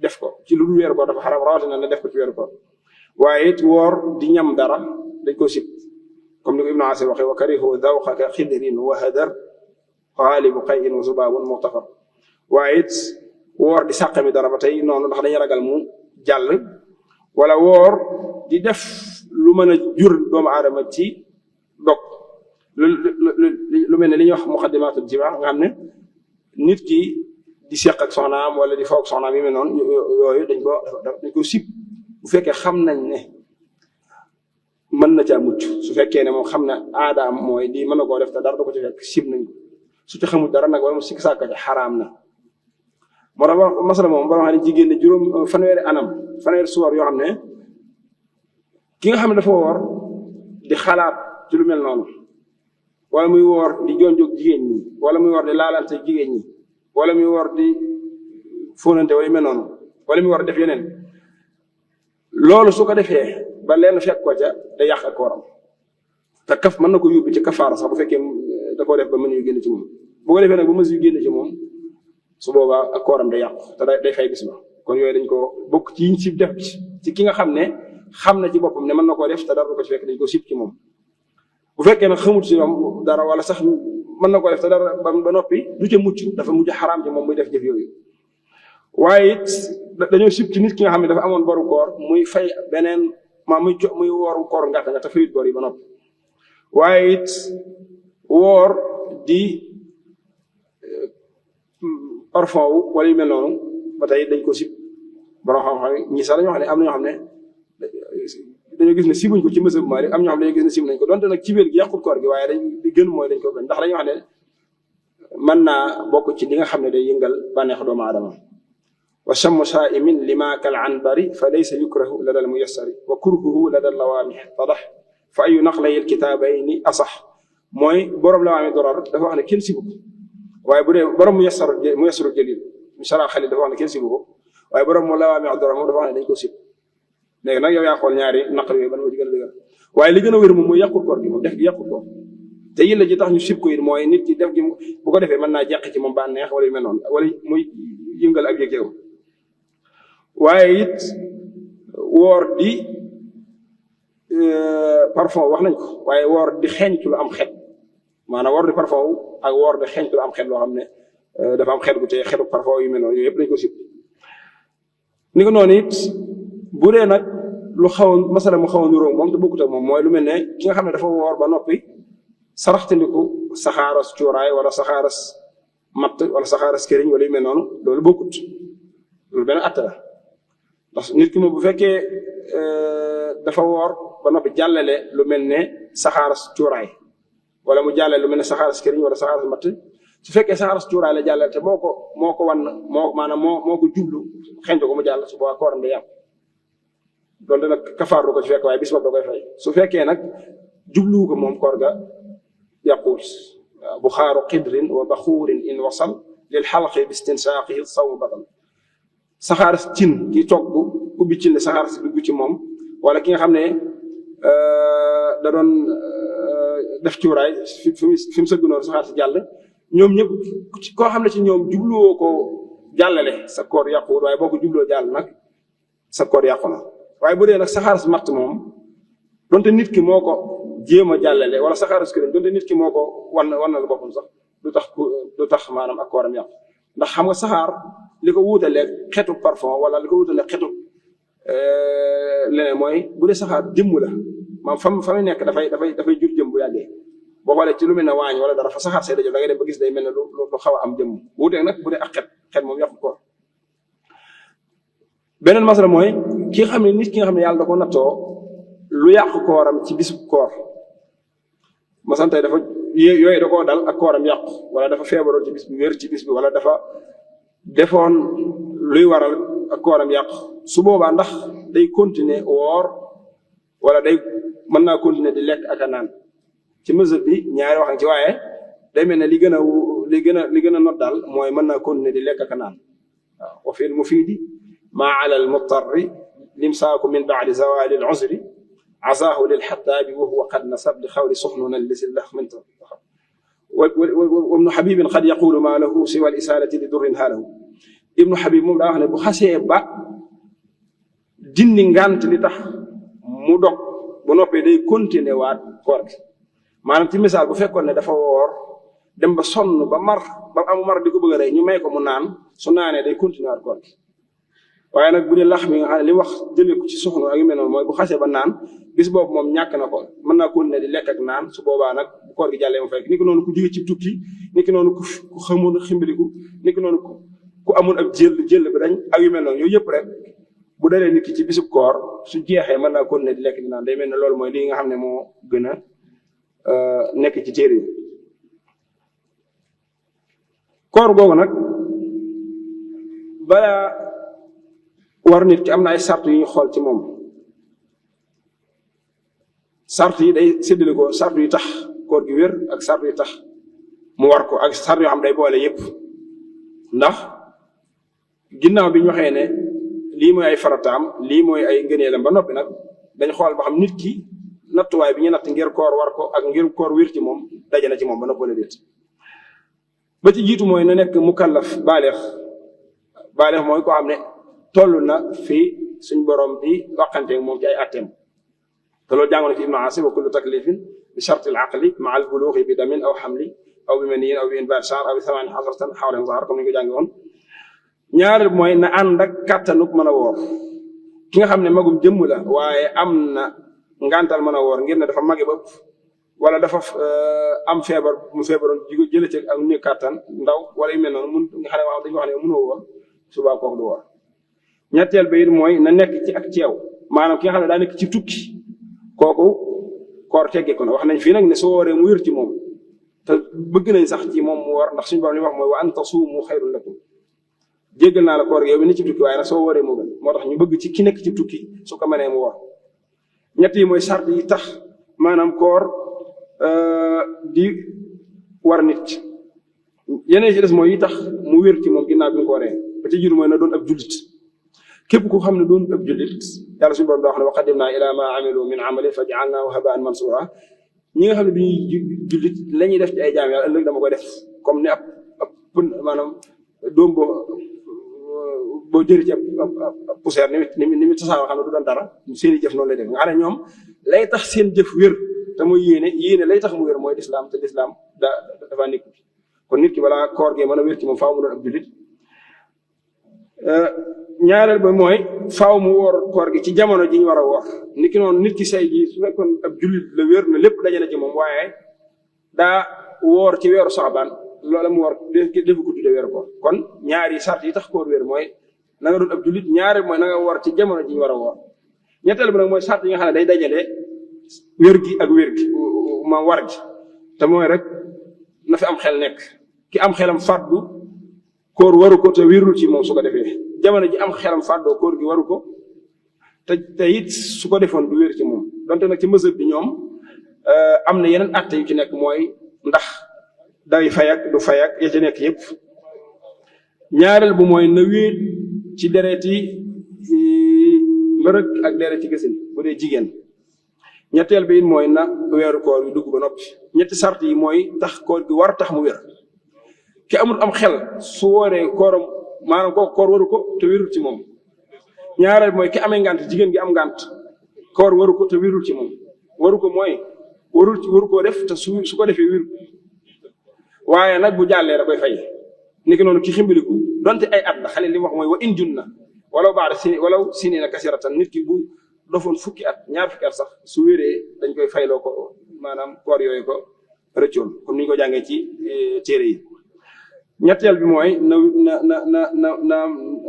def ko ci lu dul weeru koor dafa xaraam rawatina na def ko ci weeru koor waaye it woor di ñam dara dañ ko sib comme ni ko Ibnu Asir waxee wa karihu dawqaka xidrin wa hadar xaalibu qayin wa zubaabun muxtafar waaye it woor di sàqami dara ba tey noonu ndax dañuy ragal mu jàll wala woor di def lu mën a jur doomu aadama ci dog lu mel ne li ñuy wax muqaddimatul jimaa nga xam ne nit ki di seq ak soxnaam wala di foog soxnaam yi mel noonu yooyu dañ ko sib bu fekkee xam nañ ne mën na caa mucc su fekkee ne moom xam ne aadaam mooy di mën na koo def te dara du ko ci fekk sib nañ ko su ci xamul dara nag wala mu sikk sàkka ci xaraam na moo tax masala moom boo xam ne jigéen ne juróom fanweeri suwar yoo xam ne ki nga xam ne dafa woor di xalaat ci lu mel noonu wala muy woor di jonjoog jigéen ñi wala muy woor di laalante jigéen ñi wala muy woor di fóonante wala yu mel noonu wala muy woor def yeneen loolu su ko defee ba leen fekk ko ca day yàq ak kooram te kaf mën na ko yóbbu ci kafaara sax bu fekkee da koo def ba mën yu génn ci moom bu ko defee nag ba mën yu génn ci moom su boobaa ak kooram day yàqu te day fay bis ba kon yooyu dañ ko bokk ci yiñ si def ci ki nga xam ne xam na ci boppam ne mën na koo def te dara du ko ci fekk dañ ko sib ci moom bu fekkee nag xamut ci moom dara wala sax mën na ko def te dara ba noppi du ca mucc dafa mujj xaraam ci moom muy def jëf yooyu. waaye it dañoo sib ci nit ki nga xam ne dafa amoon boru koor muy fay beneen muy wooru koor ngàtt nga te fayut bor yi ba noppi. waaye it woor di parfum wu wala yu mel noonu ba tey dañ ko sib borom xam-xam ñi sax dañoo xam ne am na ñoo xam ne dañoo gis ne sibuñ ko ci mësëb Maalik am ñoo xam ne dañoo gis ne sib nañ ko donte nag ci biir gi yàqut koor gi waaye di gën mooy dañ ko bañ ndax dañoo xam ne mën naa bokk ci li nga xam ne day yëngal bànneexu doomu aadama. wa chammu saa'imin lima kal anbari fa laysa yukrahu lada al muyassari wa kurhuhu lada lawaamih tadax fa ayu naqlayil kitaabayni asax mooy borom lawaami dorar dafa wax ne kenn sibu ko waaye bu dee borom muyassaru jalil misara xalil dafa wax ne kenn sibu ko waaye borom mu lawaami dorar moom dafa wax ne dañ ko sib. léegi nag yow yaa xool ñaari naqar yooyu ban moo ci gën a dëgër waaye li gën a wér moom mooy yàqul koor gi moom def gi yàqul ko te yilla ji tax ñu sib ko it mooy nit ki def gi bu ko defee mën naa jeq ci moom ba neex wala yu mel noonu wala muy yëngal ak yëg-yëgam. waaye it woor di parfum wax nañ ko waaye woor di xeeñtu lu am xet maanaam woor di parfum ak woor di xeeñtu lu am xet loo xam ne dafa am xet gu te xetu parfum yu mel noonu yooyu yëpp dañ ko sib. ni ko noonu it bu dee nag lu xaw a masala mu xaw a niróo moom te bokkut ak moom mooy lu mel ne ki nga xam ne dafa woor ba noppi saraxtandiku saxaaras cuuraay wala saxaaras matt wala saxaaras këriñ wala yu mel noonu loolu bokkut loolu benn atta la ndax nit ki moom bu fekkee dafa woor ba noppi jàllale lu mel ne saxaaras cuuraay wala mu jàllale lu mel ne saxaaras këriñ wala saxaaras matt su fekkee saxaaras cuuraay la jàllale te moo ko wan maanaam moo ko jublu xeeñ ko mu jàll su boobaa kooram day yàqu donte nag kafaar du ko ci fekk waaye bis boobu da koy fay su fekkee nag jubluwu ko moom koor ga yàquwul bu xaaru qidrin wa baxuurin in wasal lil xalqi bi istinsaaqihi sawmu batal saxaaras cin ki togg ubbi cin le saxaaras dugg ci moom wala ki nga xam ne da doon def cuuraay fi mu sëgg noonu saxaaras jàll ñoom ñëpp koo xam ne ci ñoom jubluwoo ko jàllale sa koor yàquwul waaye boo ko jubloo jàll nag sa koor yàqu na. waaye bu dee nag saxaaras matt moom donte nit ki moo ko jéem a jàllale wala saxaaras këriñ donte nit ki moo ko wan na la boppam sax du tax maanaam ak kooram yàqu ndax xam nga saxaar li ko wuutalee xetu parfum wala li ko wuutalee xetu leneen mooy bu dee saxaar jëmm la maam fa muy nekk dafay jur jëm bu yàggee boo xoolee ci lu mel ne waañ wala dara fa saxaar see dajo da ngay dem ba gis day mel ne lu xaw a am jëmm wuutee nag bu dee ak xet moom yàqu koor. beneen masala mooy ki nga xam ne nit ki nga xam ne yàlla da ko nattoo lu yàqu kooram ci bisu koor masan tey dafa yooyu da koo dal ak kooram yàqu wala dafa feebaroon ci bis bi wér ci bis bi wala dafa defoon luy waral ak kooram yàqu su boobaa ndax day continuer woor wala day mën naa continuer di lekk ak a naan ci mazhab bi ñaari wax ci waaye day mel ne li gën a not daal mooy mën naa continuer di lekk ak a naan waaw wa fil mufiidi maa ala al muttarri limsaaku min baadi zawali al usri azaahu lil xattaabi wa huwa qad nasab li xawli suxnuna lisi lax min وابن حبيب قد يقول ما له سوى الإسالة لدر هاله ابن حبيب moom daa wax ne bu xasee ba dindi ngant li tax mu dog bu noppee day continuer waat koor gi maanaam ci misaal bu fekkoon ne dafa woor dem ba sonn ba amu mar di ko bëgg a rey ñu may ko mu naan su naanee day continuer waat koor gi waaye nag bu dee lax mi nga xam ne li wax jëlee ko ci soxna ak yu mel noonu mooy bu xasee ba naan bis boobu moom ñàkk na ko mën naa continuer di lekk ak naan su boobaa nag bu koor gi jàllee mu fekk ni ki noonu ku jóge ci tukki ni ki noonu ku xamoon ximbiliku ni ki noonu ku amoon ak jël bi dañ ak yu mel noonu yooyu yëpp rek bu dalee nit ki ci bisub koor su jeexee mën naa continuer di lekk di naan day mel ne loolu mooy li nga xam ne moo gën a nekk ci téere yi koor googu nag balaa war nit ki am na ay sart yu ñu xool ci moom sart yi day séddale ko sart yu tax koor gi wér ak sart yu tax mu war ko ak sart yoo xam day boole yépp ndax ginnaaw bi ñu waxee ne lii mooy ay farataam lii mooy ay ngëneelam ba noppi nag dañ xool ba xam nit ki nattuwaay bi ñu natt ngir koor war ko ak ngir koor wér ci moom daje na ci moom ba noppi wala déet ba ci jiitu mooy na nekk mukallaf baaleex mooy koo xam ne toll na fii suñ borom di waxanteeg moom ci ay atteem te loolu jàngoon ci Ibnu Asir wa kullu taklifin bi sharti al-aqli ma'a al-bulughi bi damin aw hamli aw bi maniyyin aw bi inbaat sha'r aw bi 18 hawlan zahar comme ni ñu ko jàngi woon. ñaareel mooy na ànd ak kàttanuk mën a woor ki nga xam ne magum jëmm la waaye am na ngantal mën a woor ngir ne dafa mage ba ëpp wala dafa am feebar mu feebaroon jële ci ak néew kàttan ndaw wala yu mel noonu mun nga xam ne dañu wax ne mënoo woor subaa kooku du woor. ñetteel ba it mooy na nekk ci ak ceew maanaam ki nga xam ne daa nekk ci tukki kooku koor teggeeku na wax nañ fii nag ne soo wooree mu wér ci moom te bëgg nañ sax ci moom mu woor ndax suñu borom li wax mooy wa an tasuumu xayrun lakum jéggal naa la koor yow mi ne ci tukki waaye nag soo wooree moo gën moo tax ñu bëgg ci ki nekk ci tukki su ko mënee mu woor. ñett yi mooy sart yi tax maanaam koor di war nit yeneen ci des mooy yi tax mu wér ci moom ginnaaw bi nga ko waree ba ci jiitu mooy na doon ab jullit képp ku xam ne doon ab jullit yàlla suñu borom daa wax ne wa qadimnaa ilaa maa amilu min amalin fa ja'alnaahu haba'an mansuura ñi nga xam ne duñuy jullit la ñuy def ci ay jaam yàlla ëllëg dama koy def comme ni ab maanaam doom boo jëri ci ab poussière ni mi tasaaroo xam ne du doon dara seen i jëf noonu lay def nga xam ne ñoom lay tax seen jëf wér te mooy yéene lay tax mu wér mooy lislaam te lislaam dafa nekk kon nit ki balaa koor gee mën a wér ci moom faaw mu doon ab jullit ñaareel ba mooy faaw mu woor koor gi ci jamono ji ñu war a woor nit ki noonu nit ki say ji su fekkoon ab jullit la wér na lépp daje na ci moom waaye daa woor ci weeru saxbaan loola mu woor defu ko tudde weeru koor kon ñaari sart yi tax koor wér mooy na nga doon ab jullit ñaareel mooy na nga woor ci jamono ji ñu war a woor ñetteel bi nag mooy sart yi nga xam ne day dajale wér gi ak wér gi ma war gi te mooy rek na fi am xel nekk ki am xelam fàddu koor waru ko te wérul ci moom su ko defee jamono ji am xelam fàddoo koor gi waru ko te it su ko defoon du wér ci moom donte nag ci mazhab bi ñoom am na yeneen atte yu ci nekk mooy ndax day fayak du fayak ya ci nekk yépp ñaareel bu mooy na wéet ci dereti mbërëg ak dereti gësin bu dee jigéen ñetteel bi it mooy na weeru koor yu dugg ba noppi ñetti sart yi mooy tax koor gi war tax mu wér ki amul am xel su wooree kooram maanaam kooku koor waru ko te wérul ci moom ñaareel mooy ki amee ngant jigéen gi am ngant koor waru ko te wérul ci moom waru ko mooy waru koo def te su ko defee wéru waaye nag bu jàllee da koy fay niki noonu ki ximbiliku donte ay at la xale li wax mooy wa in junna walaw sinina kasiratan nit ki bu dofoon fukki at ñaar fukki at sax su wéree dañ koy fayloo ko maanaam koor yooyu ko rëccoon comme ni ñu ko jàngee ci téere yi ñetteel bi mooy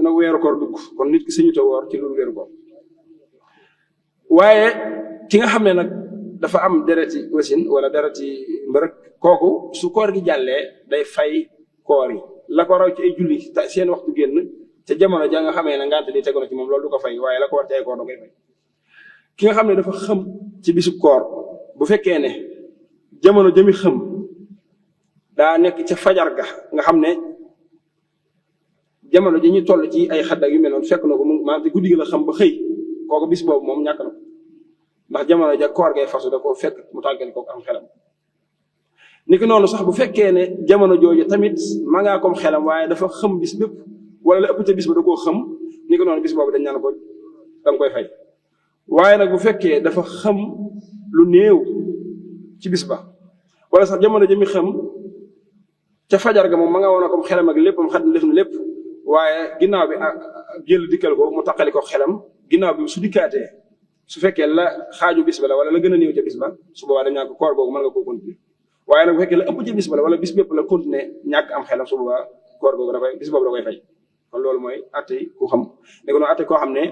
na weeru koor dugg kon nit ki sañu ta woor ci lu weeru koor waaye ki nga xam ne nag dafa am dereti wasin wala dereti mbërëk kooku su koor gi jàllee day fay koor yi la ko raw ci ay julli seen waxtu génn te jamono ja nga xamee ne ngante li tegu na ci moom loolu du ko fay waaye la ko war ci ay koor da koy fay ki nga xam ne dafa xëm ci bisu koor bu fekkee ne jamono jëmi xëm daa nekk ca fajar ga nga xam ne jamono ji ñu toll ci ay xaddak yu mel noonu fekk na ko maanaam te guddi gi la xam ba xëy kooku bis boobu moom ñàkk na ko ndax jamono ja koor gay fasu da koo fekk mu tàggali kooku am xelam niki noonu sax bu fekkee ne jamono jooju tamit ma ngaa kom xelam waaye dafa xam bis bépp wala la ëpp ca bis ba da koo xam niki noonu bis boobu dañ naan ko da nga koy fay waaye nag bu fekkee dafa xam lu néew ci bis ba wala sax jamono ji mi xam ca fajar ga moom ma nga woon a kom xelam ak lépp am xat def na lépp waaye ginnaaw bi jël dikkal ko mu taqali ko xelam ginnaaw bi su dikkaatee su fekkee la xaaju bis ba la wala la gën a néew ca bis ba su boobaa dañ naan ko koor googu mën nga koo continuer waaye nag bu fekkee la ëpp ca bis ba la wala bis bépp la continuer ñàkk am xelam su boobaa koor googu da koy bis boobu da koy fay kon loolu mooy atte yi ku xam ne ko noonu atte koo xam ne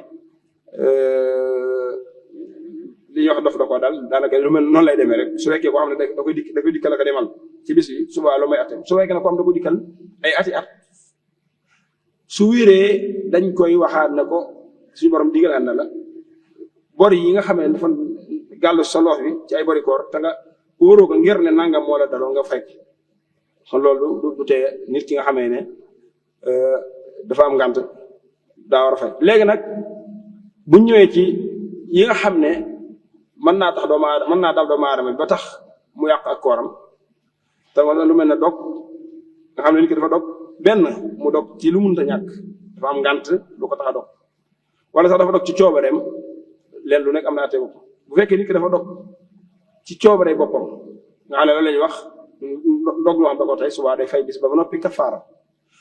li ñuy wax dof da koo dal daanaka lu mel noonu lay demee rek su fekkee koo xam ne da koy dikkal ak a demal ci bis bi su boobaa lu may atte su fekkee ne ko am da ko dikkal ay ati at su wéree dañ koy waxaat ne ko suñu borom digalaat na la bor yi nga xam ne dafa gàllu sa loos bi ci ay bori koor te nga wóoroo ko ngir ne nangam moo la daloo nga fekk kon loolu du tee nit ki nga xamee ne dafa am ngànt daa war a fay léegi nag bu ñëwee ci yi nga xam ne mën naa dal doomu aadama ba tax mu yàq ak kooram te wala lu mel ne dog nga xam ne nit ki dafa dog benn mu dog ci lu mënta ñàkk dafa am ngànt lu ko tax a dog wala sax dafa dog ci coobareem leen lu nekk am naa tegu bu fekkee nit ki dafa dog ci coobare boppam nga xam ne loolu la ñuy wax dog loo xam da ko tey subaa day fay bis ba noppi kafaara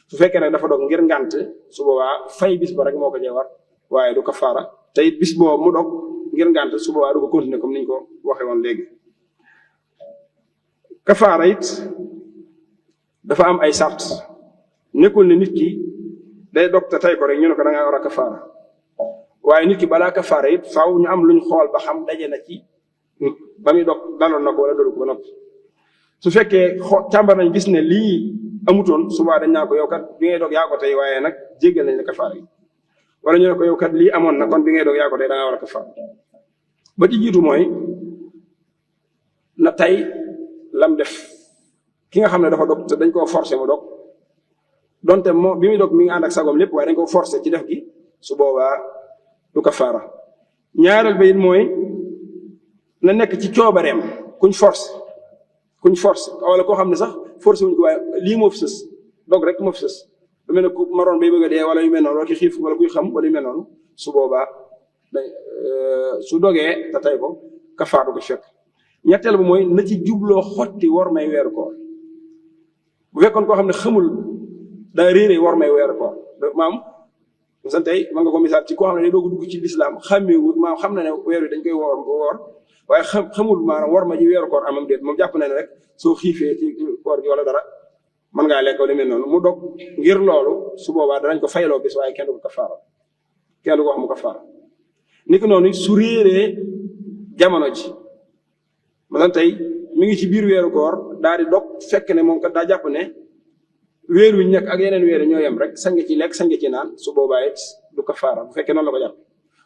su fekkee nag dafa dog ngir ngànt su boobaa fay bis ba rek moo ko cee war waaye du kafaara te it bis boobu mu dog ngir ngànt su boobaa du ko continuer comme niñ ko waxee woon léegi. kafaara it dafa am ay sart nekkul ne nit ki day dog te tey ko rek ñu ne ko da ngaa war a kafaara waaye nit ki balaa kafaara it faaw ñu am luñ xool ba xam daje na ci ba muy dog daloon na ko wala dalu ko ba noppi su fekkee càmbar nañ gis ne lii amutoon subaa dañ naa ko yow kat bi ngay dog yaa ko tey waaye nag jéggal nañ la kafaara yi wala ñu ne ko yow kat lii amoon na kon bi ngay dog yaa ko tey da ngaa war a kafaara ba ci jiitu mooy na tey lam def ki nga xam ne dafa dog te dañ koo forcer mu dog donte moo bi muy dog mi ngi ànd ak sagom lépp waaye dañ ko forcer ci def gi su boobaa du kafaara ñaareel ba it mooy na nekk ci coobareem kuñ force wala koo xam ne sax forcé wuñ ko waaye lii moo fi sës dog rek moo fi sës lu mel ne ku maroon bay bëgg a dee wala yu mel noonu wala ki xiif wala kuy xam wala yu mel noonu su boobaa su dogee te tey ko kafaar du ko fekk ñetteel ba mooy na ci jubloo xotti war may weeru koor bu fekkoon koo xam ne xamul daa réeré war may weeru koor maam san tey man nga ko misaal ci koo xam ne day doog a dugg ci lislaam xàmmeewul maam xam na ne weer wi dañ koy woor waaye xamul maanaam war ma ji weeru koor amam déet moom jàpp na ne rek soo xiifee ci koor gi wala dara mën ngaa lekk wala mel noonu mu dog ngir loolu su boobaa danañ ko fayloo bis waaye kenn du ko kafaara kenn du ko wax mu kafaara ni ko noonu su réeree jamono ji maanaam tey mi ngi ci biir weeru koor daal di dog fekk ne moom kat daa jàpp ne weer wi nekk ak yeneen weer ñoo yem rek sange ci lekk sange ci naan su boobaa it du kafaara bu fekkee noonu la ko jàpp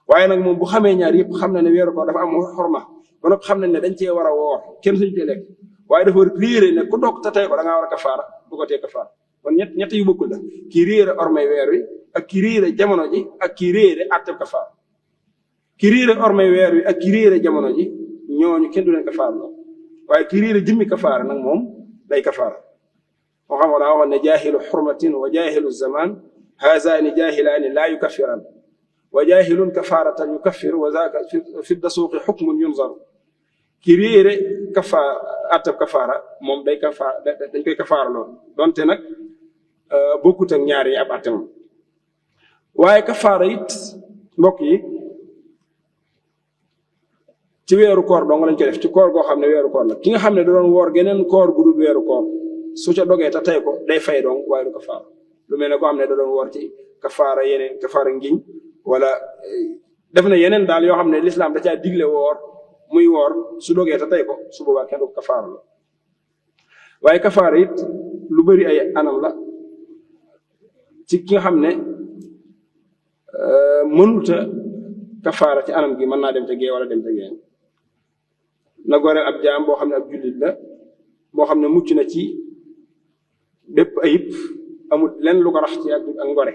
waaye nag moom bu xamee ñaar yëpp xam na ne weeru koor dafa am xorma ba noppi xam nañ ne dañ cee war a woor kenn suñu cee lekk waaye dafa réere ne ku dog te tey ko da ngaa war a kafaara bu ko tee kafaara kon ñett yu bokkul la kii réere ormay weer wi ak kii réere jamono ji ak kii réere àtteb kafaara kii réere ormay weer wi ak kii réere jamono ji ñooñu kenn du leen kafaara la waaye kii réere jëmmi kafaara nag moom day kafaara moo xam daa waxoon ne jaahilu xurmatin wa jaahilu zaman hazaani jaahilaani laa yukaffiran wa jaahilun kafaaratan yukaffir wa zaaka fi dasuuqi xukmun yunzar ki réere àttab kafaara moom dañ koy kafaara lool donte nag bokkut ak ñaar yi ab àtte moom waaye kafaara it mbokk yi ci weeru koor dong lañ koy def ci koor goo xam ne weeru koor la ki nga xam ne da doon woor geneen koor gu dul weeru koor su ca dogee te tey ko day fay dong waaye du kafaara lu mel ne koo xam ne da doon woor ci kafaara yeneen kafaara ngiñ wala def na yeneen daal yoo xam ne lislaam da caa digle woor muy woor su dogee te tey ko su boobaa kenn du kafaara la waaye kafaara it lu bari ay anam la ci ki nga xam ne mënuta kafaara ci anam gi mën naa dem te gee wala dem te gee na goreel ab jaam boo xam ne ab jullit la boo xam ne mucc na ci bépp ayib amul lenn lu ko rax ci ak ngore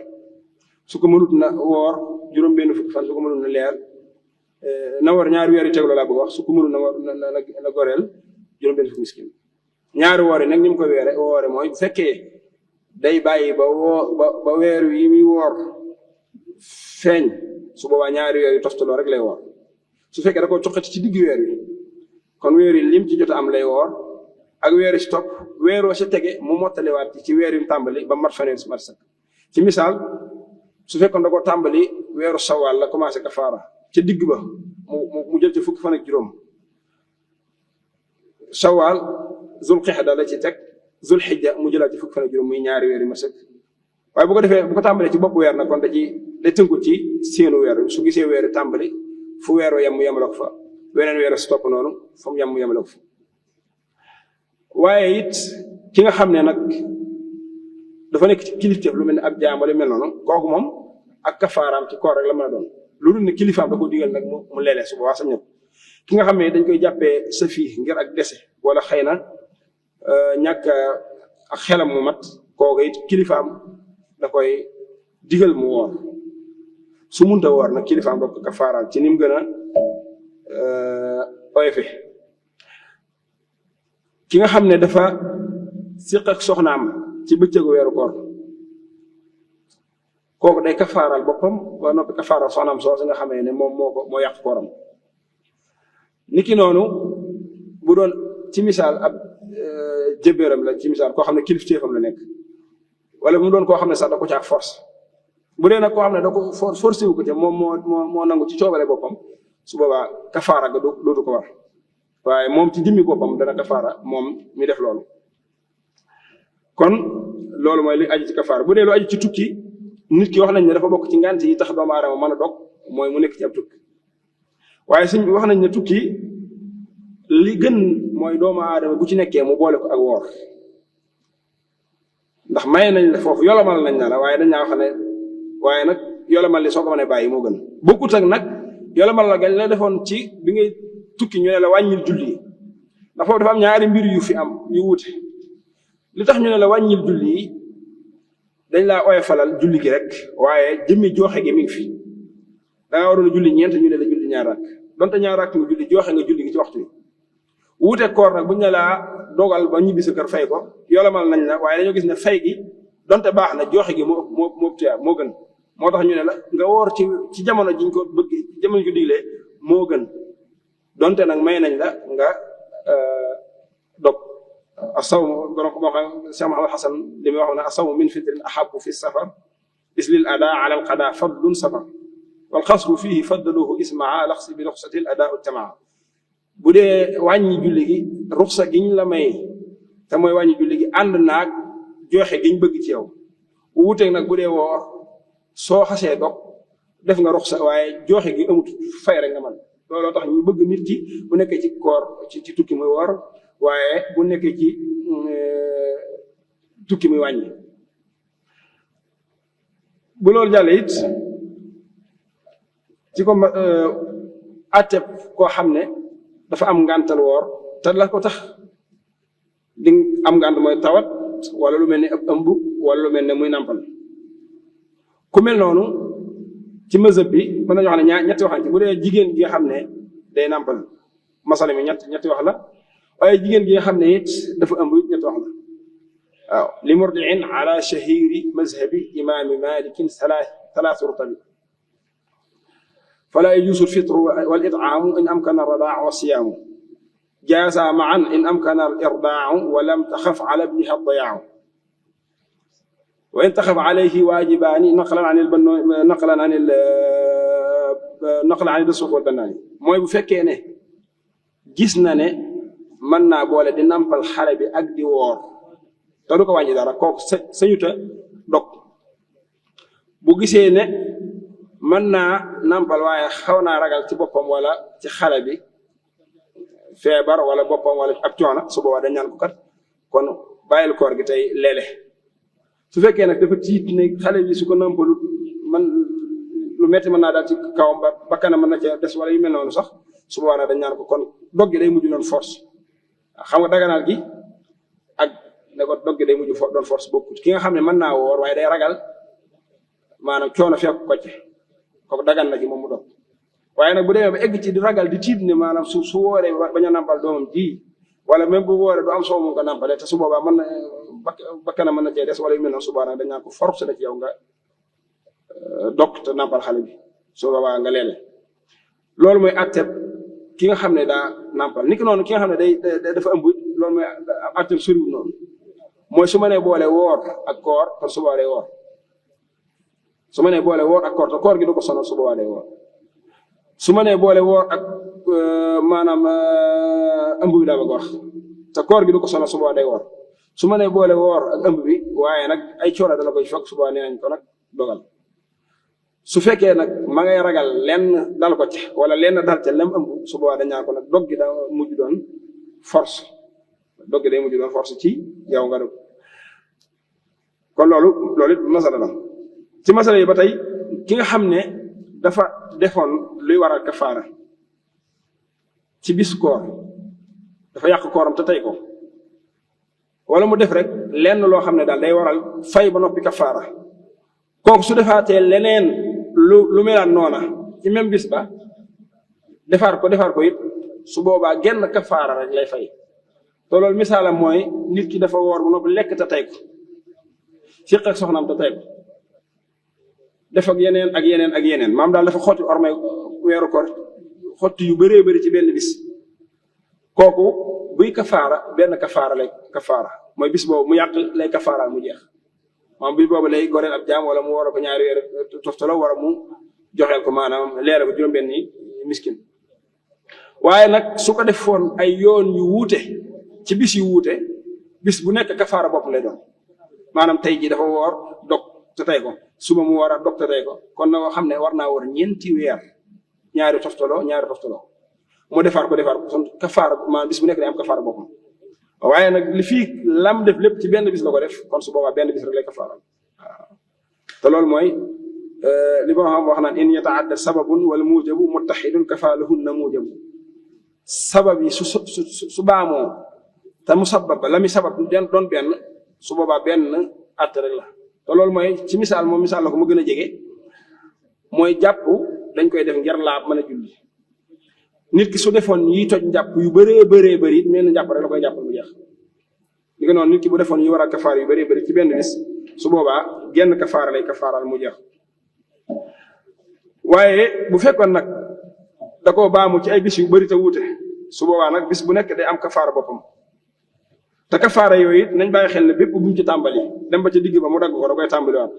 su ko mënut na woor juróom benn fukki fan su ko mënut na leer na war ñaari weer yu tegu la laa bëgg wax su ko mënut na goreel juróom benn fukki miskin ñaari woor yi nag ni mu ko woore mooy bu fekkee day bàyyi ba weer yi muy woor feeñ su boobaa ñaari weer yu toftaloo rek lay woor su fekkee da ko coqati ci digg weer wi kon weer yi lim ci jot am lay woor ak weer ci topp weeroo sa tege mu mottaliwaat ci weer yu tàmbali ba mat faneen si mat sakk ci misaal su fekkoon da ko tàmbali weeru sawaal la commencé kafaara ca digg ba mu jël ci fukki fan ak juróom sawaal zul qixda la ci teg zul xijja mu jëlaat ci fukki fan ak juróom muy ñaari weer yu ma sëkk waaye bu ko defee bu ko tàmbalee ci bopp weer nag kon day tënku ci seenu weer su gisee weeru tàmbali fu weeroo yem mu yemale ko fa weneen weer si topp noonu fa mu yem mu yemale ko fa waaye it ki nga xam ne nag dafa nekk ci kilifteef lu mel ne ab jaam wala mel noonu kooku moom ak kafaaraam ci koor rek la mën a doon loolu ne kilifaam da ko digal nag mu lelee su boobaa sa ñëpp ki nga xam ne dañ koy jàppee sa fii ngir ak dese wala xëy na ñàkk ak xelam mu mat kooku it kilifaam da koy digal mu woor su munta woor nag kilifaam da ko kafaaraam ci ni mu gën a oyofe ki nga xam ne dafa siq ak soxnaam ci bëccëgu weeru koor kooku day kafaaral boppam ba noppi kafaaral soxnaam soo si nga xamee ne moom moo yàq kooram niki noonu bu doon ci misaal ab jëbéeram la ci misaal koo xam ne kilifteefam la nekk wala mu doon koo xam ne sax da ko caa force bu dee nag koo xam ne da ko forcé wu ko te moom moo nangu ci coobare boppam su boobaa kafaara ga dootu ko war waaye moom ci jëmmi boppam dana kafaara moom mi def loolu kon loolu mooy li aju ci kafaara bu dee lu aju ci tukki nit ki wax nañ ne dafa bokk ci ngànt yi tax doomu aadama mën a dog mooy mu nekk ci ab tukki waaye suñ wax nañ ne tukki li gën mooy doomu aadama bu ci nekkee mu boole ko ak woor ndax may nañ la foofu yolomal nañ na la waaye dañ naa wax ne waaye nag yolomal li soo ko mënee bàyyi moo gën bokkut ak nag yolomal la gañ la defoon ci bi ngay tukki ñu ne la wàññil julli yi ndax foofu dafa am ñaari mbir yu fi am yu wuute li tax ñu ne la wàññil julli yi dañ laa oyofalal julli gi rek waaye jëmmi jooxe gi mi ngi fi da nga waroon a julli ñeent ñu ne la julli ñaar rakk donte ñaar rakk nga julli jooxe nga julli gi ci waxtu bi wuute koor nag buñ ne laa dogal ba ñibbi sa kër fay ko yolomal nañ la waaye dañoo gis ne fay gi donte baax na jooxe gi moo tuyaa moo gën moo tax ñu ne la nga woor ci jamono jiñ ko bëgg jamono ji ko diglee moo gën donte nag may nañ la nga dog asawm borom ko moo xam Cheikh Mahamad Hasan li muy wax ne asawm min fitrin ahabu fi safar is lil ada ala al qada fadlun safar wal xasru fihi faddaluhu ismaa laxsi bi ruxsati al ada tamaa bu dee wàññi julli gi ruxsa giñ la may te mooy wàññi julli gi ànd naag joxe giñ bëgg ci yow wuuteeg nag bu dee woor soo xasee dog def nga ruxsa waaye joxe gi amut fay rek nga man looloo tax ñu bëgg nit ki bu nekkee ci koor ci tukki muy woor waaye bu nekkee ci tukki muy wàññi bu loolu jàllee it ci ko atteb koo xam ne dafa am ngàntal woor te la ko tax di am ngànt mooy tawat wala lu mel ni ab ëmb wala lu mel ne muy nàmpal ku mel noonu ci mazhab bi mën nañu wax ne ñetti wax ci bu dee jigéen gi nga xam ne day nàmpal masala mi ñetti wax la waaye jigéen gi nga xam ne it dafa ëmb ñetti wax la waaw li murdiin ala shahiri mazhabi imaami malikin salaasu rutabi fala yajuusu alfitru wal it'aamu in amkana alradaacu wa siyaamu jaaza maan in amkana alirdaacu wa lam taxaf ala ibniha addayaacu wa in taxaf alayhi waajibaani naqlan an il-dusuuq wal bannaani mooy bu fekkee ne gis na ne mën naa boole di nampal xale bi ak di woor te du ko wàññi dara kooku sañuta dog bu gisee ne mën naa nampal waaye xaw naa ragal ci boppam wala ci xale bi feebar wala boppam wala ab coono su boobaa dañ ñaan ko kat kon bàyyil koor gi tey leele su fekkee nag dafa tiit ne xale bi su ko nampalut man lu metti mën naa daal ci kawam ba bakkanam mën na cee des wala yu mel noonu sax su boobaa nag dañ ñaan ko kon dog gi day mujj doon force xam nga daganaal gi ak ne ko dog gi day mujj doon force bokkut ki nga xam ne mën naa woor waaye day ragal maanaam coono fekk ko ci kooku dagan na ci moom mu dog waaye nag bu demee ba egg ci di ragal di tiit ne maanaam su wooree bañ a nampal doomam ji wala même bu wooree du am soo mu ko nampalee te su boobaa mën na bakkanam mën na cee des wala yu mel noonu su boobaa nag dañ naan ko force la ci yow nga dog te nampal xale bi su boobaa nga leele loolu mooy atteb ki nga xam ne daa nampal niki noonu ki nga xam ne day dafa ëmb loolu mooy atteb soriwul noonu mooy su ma nee boole woor ak koor kon su boobaa day woor su ma nee boole woor ak koor te koor gi du ko sonal su boobaa day woor su ma nee boole woor ak maanaam ëmb bi daa bëgg wax te koor gi du ko sonal su boobaa day woor su ma nee boole woor ak ëmb bi waaye nag ay coono dala koy fekk su boobaa nee nañ ko nag dogal su fekkee nag ma ngay ragal lenn dal ko ci wala lenn dal ca lem ëmb su boobaa dañ naan ko nag dog gi daa mujj doon force dog gi day mujj doon force ci yow nga dog kon loolu it masala la ci masala yi ba tey ki nga xam ne dafa defoon luy waral kafaara ci bis koor dafa yàq kooram te tey ko wala mu def rek lenn loo xam ne daal day waral fay ba noppi kafaara kooku su defaatee leneen lu melaat noona ci même bis ba defaar ko it su boobaa genn kafaara rek lay fay te loolu misaalam mooy nit ki dafa woor bu noppi lekk te tey ko siq ak soxnaam te tey ko def ak yeneen maam daal dafa xotti ormay weeru koor xotti yu bëree bëri ci benn bis kooku buy kafaara benn kafaara lay kafaara mooy bis boobu mu yàq lay kafaaraal mu jeex moom bis boobu lay goreel ab jaam wala mu war a ko ñaari weer toftalo war a mu joxeel ko maanaam leeral ko juróom-benni miskin waaye nag su ko defoon ay yoon yu wuute ci bis yu wuute bis bu nekk kafaara bopp lay doon maanaam tey ji dafa woor dog te tey ko suba mu war a dog te tey ko kon na xam ne war naa war ñeenti weer ñaari toftalo mu defaat ko son kafaara maanaam bis bu nekk day am kafaara boppam waaye nag li fii lam def lépp ci benn bis la ko def kon su boobaa benn bis rek lay kafaara waaw te loolu mooy li boo xam wax naan in yataadda sababun wala mujabu muttaxidun kafaalahunna mujabu sabab yi su baamoo te mu sabab la mi sabab doon benn su boobaa benn àtte rek la te loolu mooy ci misaal moom misaal la ko mu gën a jege mooy jàpp dañ koy def ngir laab mën a julli nit ki su defoon yi toj njàpp yu bëree bëri it mel na njàpp rek la koy jàppal mu jeex li ko noonu nit ki bu defoon yi war a kafaar yu bëree bëri ci benn bis su boobaa genn kafaara lay kafaaral mu jeex waaye bu fekkoon nag da koo baamu ci ay bis yu bëri te wuute su boobaa nag bis bu nekk day am kafaara boppam te kafaara yooyu it nañ bàyyi xel ne bépp bu mu ci tàmbali dem ba ci digg ba mu dagg ko da koy tàmbaliwaat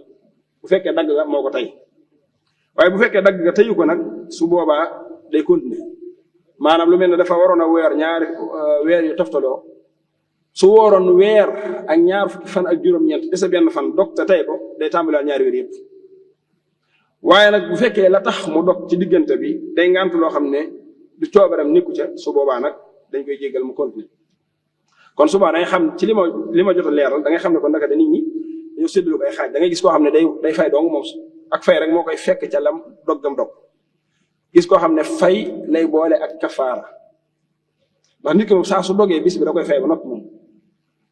bu fekkee dagg nga moo ko tey waaye bu fekkee dagg nga teyu ko nag su boobaa day continuer maanaam lu mel ne dafa waroon a weer ñaari weer yu toftaloo su wooroon weer ak ñaar fukki fan ak juróom-ñeent dese benn fan dog te tey ko day tàmbaliwaat ñaari weer yëpp waaye nag bu fekkee la tax mu dog ci diggante bi day ngant loo xam ne du coobaram nikku ca su boobaa nag dañ koy jéggal mu continuer kon suba da ngay xam ci li ma jot a leeral da ngay xam ne kon naka da nit ñi dañoo séddlu ko ay xaaj da ngay gis koo xam ne day fay dong moom ak fay rek moo koy fekk ca lam doggam dog gis koo xam ne fay lay boole ak kafaara ndax nit ki moom saa su dogee bis bi da koy fay ba noppi moom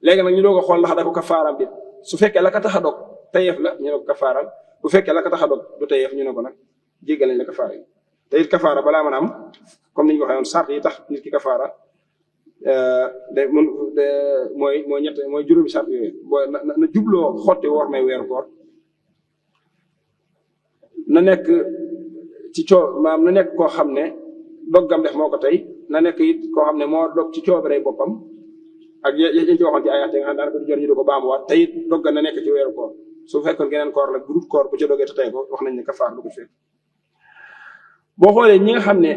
léegi nag ñu doog a xool ndax da ko kafaara bi su fekkee la ka tax a dog tayeef la ñu ne ko kafaaral bu fekkee la ka tax a dog du tayeef ñu ne ko nag jéggal nañ la kafaara yi te it kafaara balaa mën a am comme ni ñu ko waxee woon sart yi tax nit ki kafaara mooy ñett mooy juróomi sart yooyu na jubloo xotti woor may weeru koor na nekk ci maam na nekk koo xam ne doggam def moo ko tey na nekk it koo xam ne moo dog ci coobaree boppam ak yéen ci waxoon ci ay waxte nga xam daanaka du jot ñu di ko baamuwaat te it dogga na nekk ci weeru koor su fekkoon geneen koor la groupe koor bu ca doggee te tey ko wax nañ ne kafaar du ko fekk boo xoolee ñi nga xam ne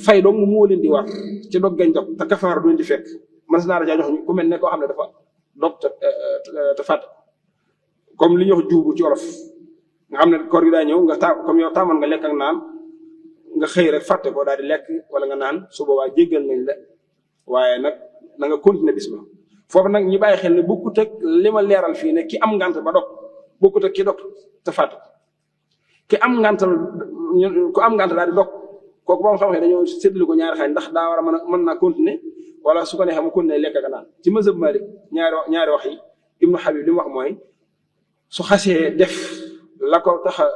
fay dong moo leen di war ci dog gañ dog te kafaar duñ di fekk mën naa la caa jox ku mel ne koo xam ne dafa dog te fàtt comme li ñuy wax juubu ci wolof nga xam ne koor gi daa ñëw nga comme yow tàmmoon nga lekk ak naan nga xëy rek fàtte ko daal di lekk wala nga naan su boobaa jéggal nañ la waaye nag na nga continuer bis ba foofu nag ñu bàyyi xel ne bokkut ak li ma leeral fii ne ki am ngant ba dog bokkut ak ki dog te fàtte ki am ngant ku am ngant daal di dog kooku ba mu xam ne dañoo séddale ko ñaari xaaj ndax daa war a mën naa continuer wala su ko neexee mu continuer lekk ak naan ci mazhab Malik ñaari wax yi Ibnu Habib li mu wax mooy su xasee def la ko tax a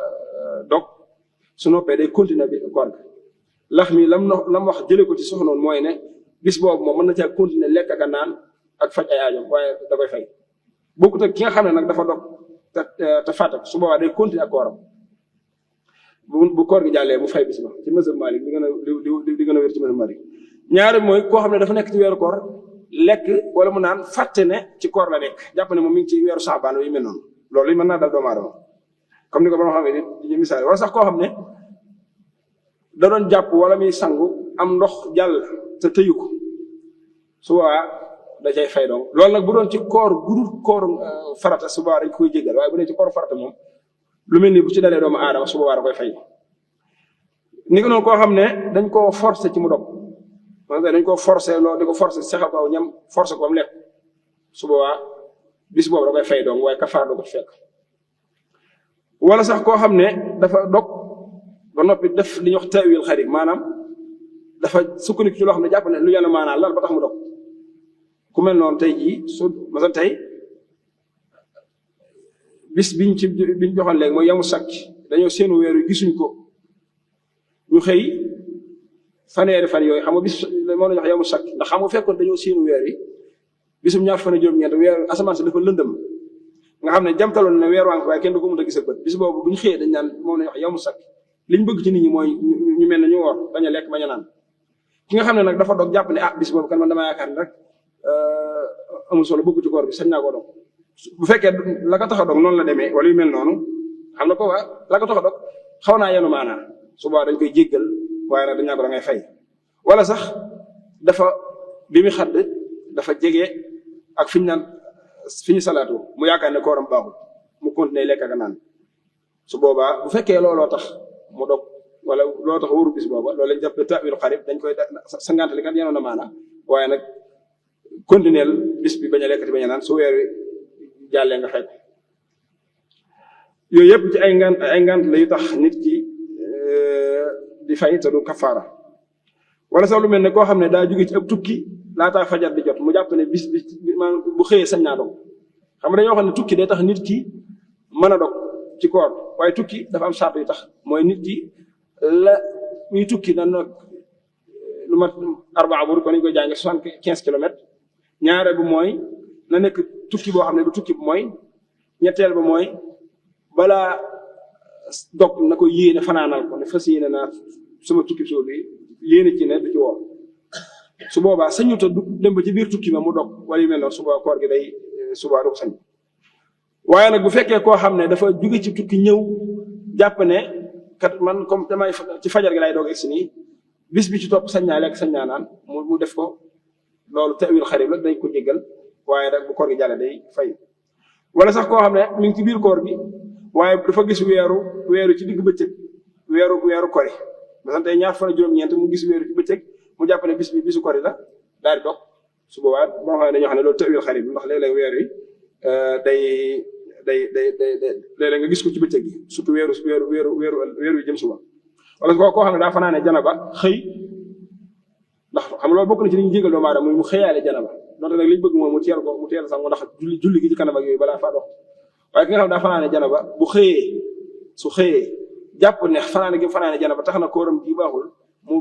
dog su noppee day continuer bi koor gi lax mi lam wax jëlee ko ci soxnoon mooy ne bis boobu moom mën na caa continuer lekk ak naan ak faj ay aajo waaye da koy fay bokkut ak ki nga xam ne nag dafa dog te fàtte su boobaa day continuer ak kooram bu koor gi jàllee mu fay bis ba ci mazhab Malik di gën a wér ci mazhab Malik ñaari mooy koo xam ne dafa nekk ci weeru koor lekk wala mu naan fàtte ne ci koor la nekk jàpp ne moom mi ngi ci weeru Saabaan yu mel noonu loolu mën naa dal doomu aadama comme ni ko borom xam ne di misaal wala sax koo xam ne da doon jàpp wala muy sangu am ndox jàll te tëyu ko su boobaa da cay fay donc loolu nag bu doon ci koor gudul koor farata su boobaa dañ koy jéggal waaye bu dee ci koor farata moom lu mel ni bu ci dalee doomu aadama su boobaa da koy fay ni ko noonu koo xam ne dañ koo forcer ci mu dog dañ koo forcer loolu di ko forcer sexal ko ñam forcer ko am lekk su boobaa bis boobu da koy fay donc waaye kafaar doo ko fekk wala sax koo xam ne dafa dog ba noppi def li ñuy wax tawil xarib maanaam dafa sukkandiku ci loo xam ne jàpp ne lu yàlla maanaam lal ba tax mu dog ku mel noonu tey jii su masal tey bis biñ joxoon léegi mooy yamu sakk dañoo seenu weer wi gisuñ ko ñu xëy faneeri fan yooyu xam nga bis moo la jox yamu sakk ndax xam nga fekkoon dañoo seenu weer wi bisum ñaar fan juróom-ñeent weer asamaan si dafa lëndëm nga xam ne jamtaloon ne weer waa ngi waaye kenn du ko mën a gis ak bët bis boobu bu ñu xëyee dañ naan moom lañ wax yamu sakk liñ bëgg ci nit ñi mooy ñu mel ne ñu woor bañ a lekk bañ a naan ki nga xam ne nag dafa dog jàpp ne bis boobu kan man damaa yaakaar ne rek amul solo bëgg ci koor bi sañ naa ko dog bu fekkee la ko tax a dog noonu la demee wala yu mel noonu xam na ko waa la ko tax a dog xaw naa yenu maanaa suba dañ koy jéggal waaye nag dañ naa ko da ngay fay wala sax dafa bi mu xadd dafa jege ak fi ñu salaatu mu yaakaar ne kooram baaxul mu continuer lekk ak naan su boobaa bu fekkee looloo tax mu dog wala looloo tax waru bis booba loolu lañ jàpp ta'wil xarib dañ koy sa ngant li kat yenoon na maanaa waaye nag continuer bis bi bañ a lekkati bañ a naan su weer wi jàllee nga fay ko yooyu yëpp ci ay ngant la yu tax nit ki di fay te du kafaara wala sax lu mel ne koo xam ne daa jóge ci ab tukki laataa fajar di jot mu jàpp ne bis bi maanaam bu xëyee sañ naa dog xam nga dañoo xam ne tukki day tax nit ki mën a dog ci koor waaye tukki dafa am sart yu tax mooy nit ki la muy tukki na nag lu mat 4 bur ko ni koy jànge 75 kilomètres ñaare bu mooy na nekk tukki boo xam ne du tukki bu mooy ñetteel ba mooy balaa dog na ko yéene fanaanal ko ne fas yéene naa sama tukki soo bi yéene ci ne du ci woo su boobaa sañu ta du dem ba ci biir tukki ma mu dog wala yu mel noonu suba koor gi day suba du ko sañ waaye nag bu fekkee koo xam ne dafa jóge ci tukki ñëw jàpp ne kat man comme damay ci fajar gi lay doog egsi nii bis bi ci topp sañ naa lekk sañ naa naan mu def ko loolu ta'wil xarib la dañ ko jéggal waaye nag bu koor gi jàlle day fay wala sax koo xam ne mi ngi ci biir koor gi waaye dafa gis weeru ci digg bëccëg weeru kori maanaam tey ñaar fan ak juróom-ñeent mu gis weeru ci bëccëg mu jàpp ne bis bi bisu kori la daal di dog su boobaa boo xam ne dañoo xam ne loolu ta'wil xarib ndax léeg-léeg weer wi day léeg-léeg nga gis ko ci bëccëg gi surtout weeru jëm suba wala koo xam ne daa fanaane janaba xëy ndax xam nga loolu bokk na ci li ñu jégal doomu aadama mu xëyaale janaba donte nag liñ bëgg moom mu teel sax mu ndax julli gi ci kanam ak yooyu balaa faa dox waaye ki nga xam ne daa fanaane janaba bu su xëyee jàpp ne fanaane janaba tax na kóoram ji baaxul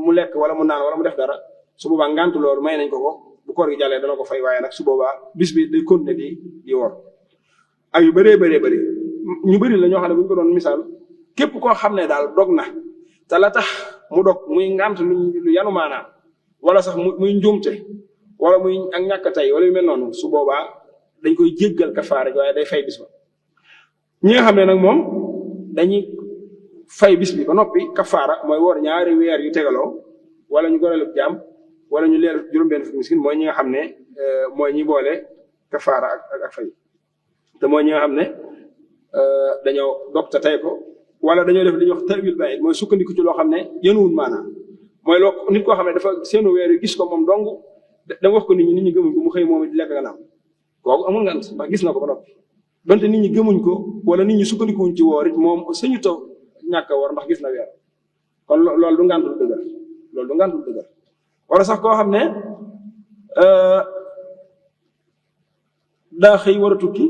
mu lekk wala mu naan wala mu def dara su boobaa ngant loolu may nañ ko bu koor gi jàllee dana ko fay waaye nag su boobaa bis bi day continuer di wor ak yu bëree ñu bëri la ñoo xam ne bu ñu ko doon misaal képp koo xam ne daal dog na te la tax mu dog muy ngant lu yanu maanaam wala sax muy njuumte wala muy ak ñàkk tey wala yu mel noonu su boobaa dañ koy jéggal kafaara waaye day fay bis ba ñi nga xam ne nag moom dañuy fay bis bi ba noppi kafaara mooy woor ñaari weer yu tegaloo wala ñu goreel jaam wala ñu leer juróom-benn fukki miskin mooy ñi nga xam ne mooy ñi boole kafaara ak fay te mooy ñi nga xam ne dañoo dog te tey ko wala dañoo def li ñuy wax ta'wil ba'id mooy sukkandiku ci loo xam ne yenuwul maanaam mooy loo nit koo xam ne dafa seenu weer yu gis ko moom dong da wax ko nit ñi gëmuñ ko mu xëy moom di lekk gannaaw kooku amul ngant ndax gis na ko ba noppi donte nit ñi gëmuñ ko wala nit ñi sukkandikuwuñ ci woor it moom sañu taw ñàkk a woor ndax gis na weer kon loolu du ngantul dëgër wala sax koo xam ne daa xëy war a tukki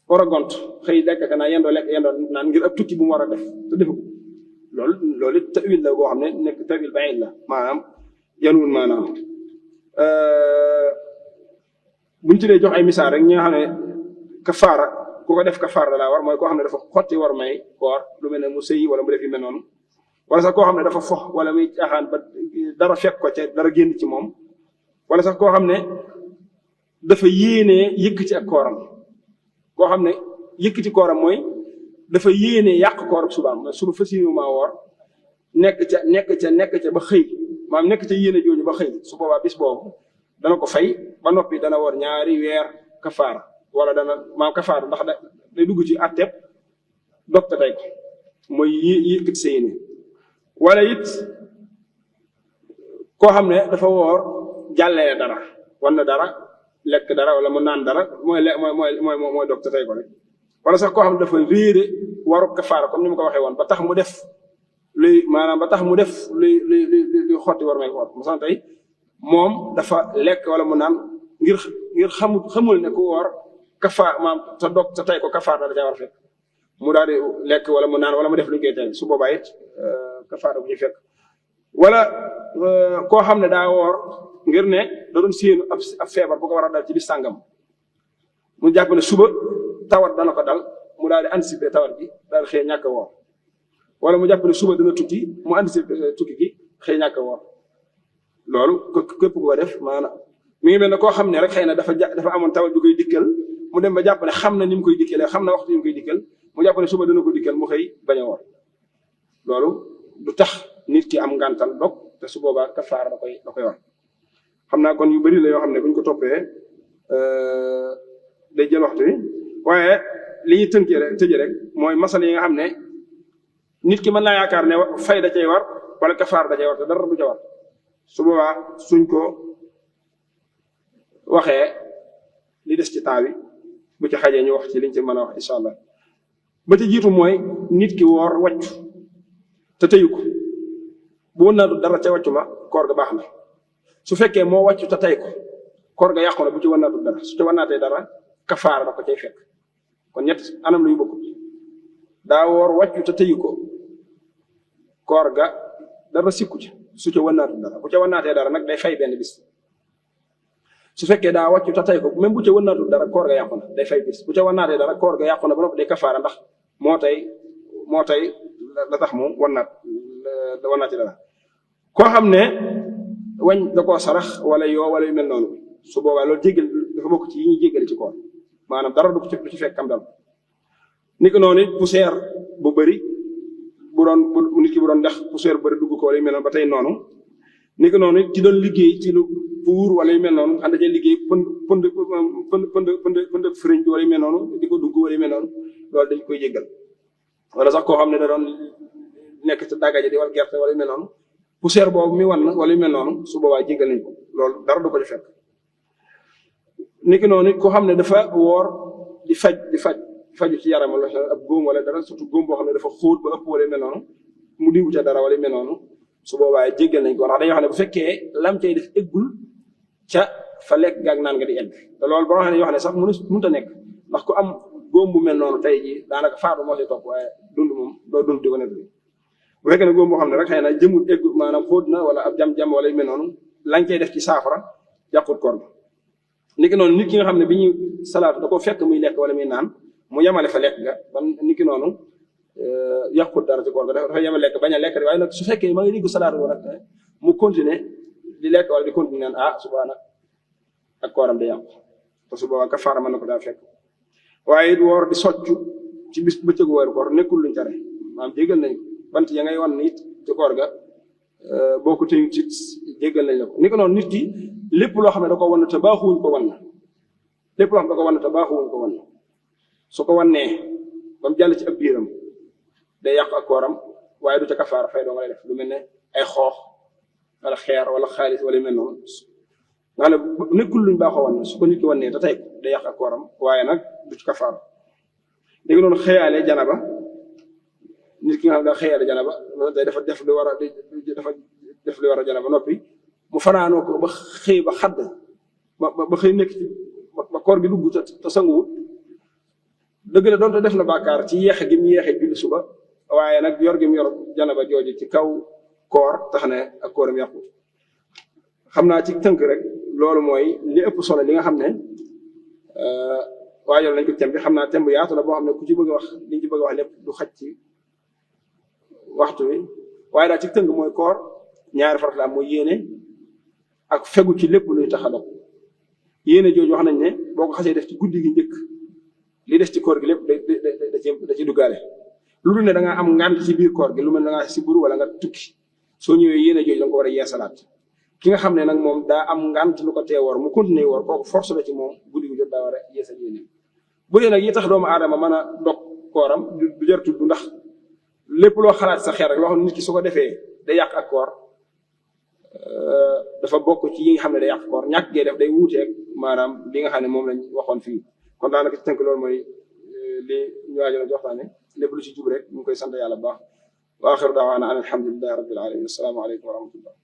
war a gont xëy lekk ka naa yendoo lekk yendoo naan ngir ab tukki bu mu war a def te defu ko loolu it ta'wil la boo xam ne nekk ta'wil ba'id la maanaam yanuwul maanaam buñ ci dee jox ay misaal rek ñi nga xam ne kafaara ku ko def kafaara laa war mooy koo xam ne dafa xotti war may koor lu mel ne mu sëyi wala mu def yu mel noonu wala sax koo xam ne dafa fox wala muy caaxaan ba dara fekk ko ca dara génn ci moom wala sax koo xam ne dafa yéenee yëkkati ak kooram koo xam ne yëkkati kooram mooy dafa yéenee yàq koor subaam suba fas yéene maa woor nekk ca ba xëy maam nekk ca yéene jooju ba xëy su boobaa bis boobu dana ko fay ba noppi dana woor ñaari weer kafaara wala dana maam kafaara ndax day dugg ci atteb docte tey ko mooy yëkkati sa yéene wala it koo xam ne dafa woor jàllee dara wan na dara lekk dara wala mu naan dara mooy docte tey ko rek wala sax koo xam ne dafa réere waru kafaara comme ni ma ko waxee woon ba tax mu def luy xotti war may koor mosan tey moom dafa lekk wala mu naan ngir xamul ne ku woor kafaar maam te dog te tey ko kafaara da ca war fekk mu daal di lekk wala mu naan wala mu def lu ñu koy tey su boobaa it kafaara bu ñu fekk wala koo xam ne daa woor ngir ne da doon séenu ab feebar bu ko war a dal ci bis sàngam mu jàpp ne suba tawat dana ko dal mu daal di anticiper tawat bi daal xëy ñàkk a woor wala mu jàpp ne suba dana tukki mu anticiper tukki gi xëy ñàkk a woor loolu képp ku ko def maanaam mi ngi mel ne koo xam ne rek xëy na dafa amoon tawat ju koy dikkal mu dem ba jàpp ne xam na ni mu koy dikkalee xam na waxtu ni mu koy dikkal mu jàpp ne suba dana ko dikkal mu xëy bañ a woor loolu du tax nit ki am ngàntal dog te su boobaa kafaara da koy war xam naa kon yu bari la yoo xam ne buñ ko toppee day jël waxtu bi waaye li ñuy tënkee rek tëje rek mooy masal yi nga xam ne nit ki mën naa yaakaar ne fay da cay war wala kafaara da cay war te dara du ca war su boobaa suñ ko waxee li des ci temps bi bu ci xajee ñu wax ci liñ ci mën a wax incha allah ba ci jiitu mooy nit ki woor wàccu te tëyu ko bu wënnaatu dara ca wàccu ma koor ga baax na su fekkee moo wàccu te tey ko koor ga yàqu na bu ci wënnaatu dara su ci wënnaatee dara kafaara da ko cay fekk kon ñett anam luy bokk daa woor wàccu te tëyu ko koor ga dara sikku ci su ca wënnaatu dara bu ca wënnaatee dara nag day fay benn bis su fekkee daa wàccu te tey ko même bu ca wënnaatu dara koor ga yàqu na day fay bis bu ca wënnaatee dara koor ga yàqu na ba noppi day kafaara ndax moo tey la tax mu wënnaati dara koo xam ne wañ da koo sarax wala wala yu mel noonu su boobaa loolu jéggal dafa bokk ci yi ñuy jéggale ci koor maanaam dara du ci fekk kam dal ni ko noonu it poussière bu bëri nit ki bu doon dex poussière bu bëri dugg ko wala yu mel noonu ba tey noonu ni ko noonu it ci doon liggéey ci lu puur wala yu mel noonu xam dañuy liggéey pënd fëriñ bi wala yu mel noonu di ko dugg wala yu mel noonu loolu dañ koy jéggal wala sax koo xam ne da doon nekk ci dagaje di wal gerte wala yu mel noonu poussière boobu mi wan wala yu mel noonu su boobaa jéggal nañ ko loolu dara du ko ci fekk niki noonu koo xam ne dafa woor di faju ci yaram wala ab góom wala dara surtout góom boo xam ne dafa xóot ba ëpp wala yu mel noonu mu diwu ca dara wala yu mel noonu su boobaa jéggal nañ ko ndax dañoo xam ne bu fekkee lam cay def eggul ca fa lekk gaag naan nga di egg te loolu boo xam ne yoo xam ne sax mënut a nekk ndax ku am góom bu mel noonu tey jii daanaka faatu moo ci topp waaye dund moom doo dund di ko nekk bu fekkee ne góom boo xam ne rek xëy na jëmul egg maanaam xóot na wala ab jam-jam wala yu mel noonu lañ cay def ci saafara yàqut koor bi niki noonu nit ki nga xam ne bi ñuy salaatu da ko fekk muy lekk wala muy naan mu yemale fa lekk ga ba niki noonu yàqut dara ci koor ga dafa yemale lekk bañ a lekk waaye nag su fekkee ma ngi diggu salaatu ko nag mu continuer di lekk wala di continuer naan subaa nag ak kooram day yàqu te su boobaa kafaara mën na ko daa fekk waaye it woor di soccu ci bis bëccëgu weeru koor nekkul luñ tere maanaam jéggal nañ bant ya ngay wan nit ci koor ga boo ko tëyu ci jéggal nañ la ko ni ko noonu nit ki lépp loo xam ne da ko wan te baaxuwuñ ko wan na lépp loo xam ne da ko wan te baaxuwuñ ko wan na su ko wannee ba mu jàll ci ab biiram day yàq ak kooram waaye du ca kafaara fay doo nga lay def lu mel ne ay xoox wala xeer wala xaalis wala yu mel noonu nga xam ne nekkul luñ baaxoo wan na su ko nit ki wannee te tey day yàq ak kooram waaye nag du ci kafaara léegi noonu xëyaale janaba nit ki nga xam ne daa xëyaale janaba day dafa def lu war a janaba noppi mu fanaanoo ko ba xëy ba xadd ba xëy nekk ci ba koor gi dugg te sanguwut dëgg la doonte def na bàkkaar ci yeexe gi mu yeexe julli suba waaye nag yor gi mu yor janaba jooju ci kaw koor tax ne ak kooram yàqu xam naa ci tënk rek loolu mooy li ëpp solo li nga xam ne waajal nañ ko thème bi xam naa thème bu yaatu la boo xam ne ku ci bëgg a wax liñ ci bëgg a wax lépp du xaj ci waxtu wi waaye daal ci tënk mooy koor ñaari farat la am mooy yéene ak fegu ci lépp luy tax a dog yéene jooju wax nañ ne boo ko xasee def ci guddi gi njëkk li des ci koor gi lépp da ci duggaale lu dul ne da nga am ngànt ci biir koor gi lu mel ne da ngaa siburu wala nga tukki soo ñëwee yéene jooju da nga ko war a yeesalaat ki nga xam ne nag moom daa am ngànt lu ko tee woor mu continuer woor kooku force la ci moom guddi gi jot daa war a yeesal yéene bu dee nag yi tax doomu aadama mën a dog kooram du jar tudd ndax lépp loo xalaat sa xel rek loo xam ne nit ki su ko defee day yàq ak koor dafa bokk ci yi nga xam ne day yàq koor ñàkk gee def day wuuteeg maanaam li nga xam ne moom lañ waxoon fii kon daanaka ci tënk loolu mooy li ñu waajoon a waxtaane lépp lu ci jub rek ñu ngi koy sant yàlla bu baax wa axiru daawaana an alhamdulillahi rabbil alamin assalaamu aleykum wa rahmatullah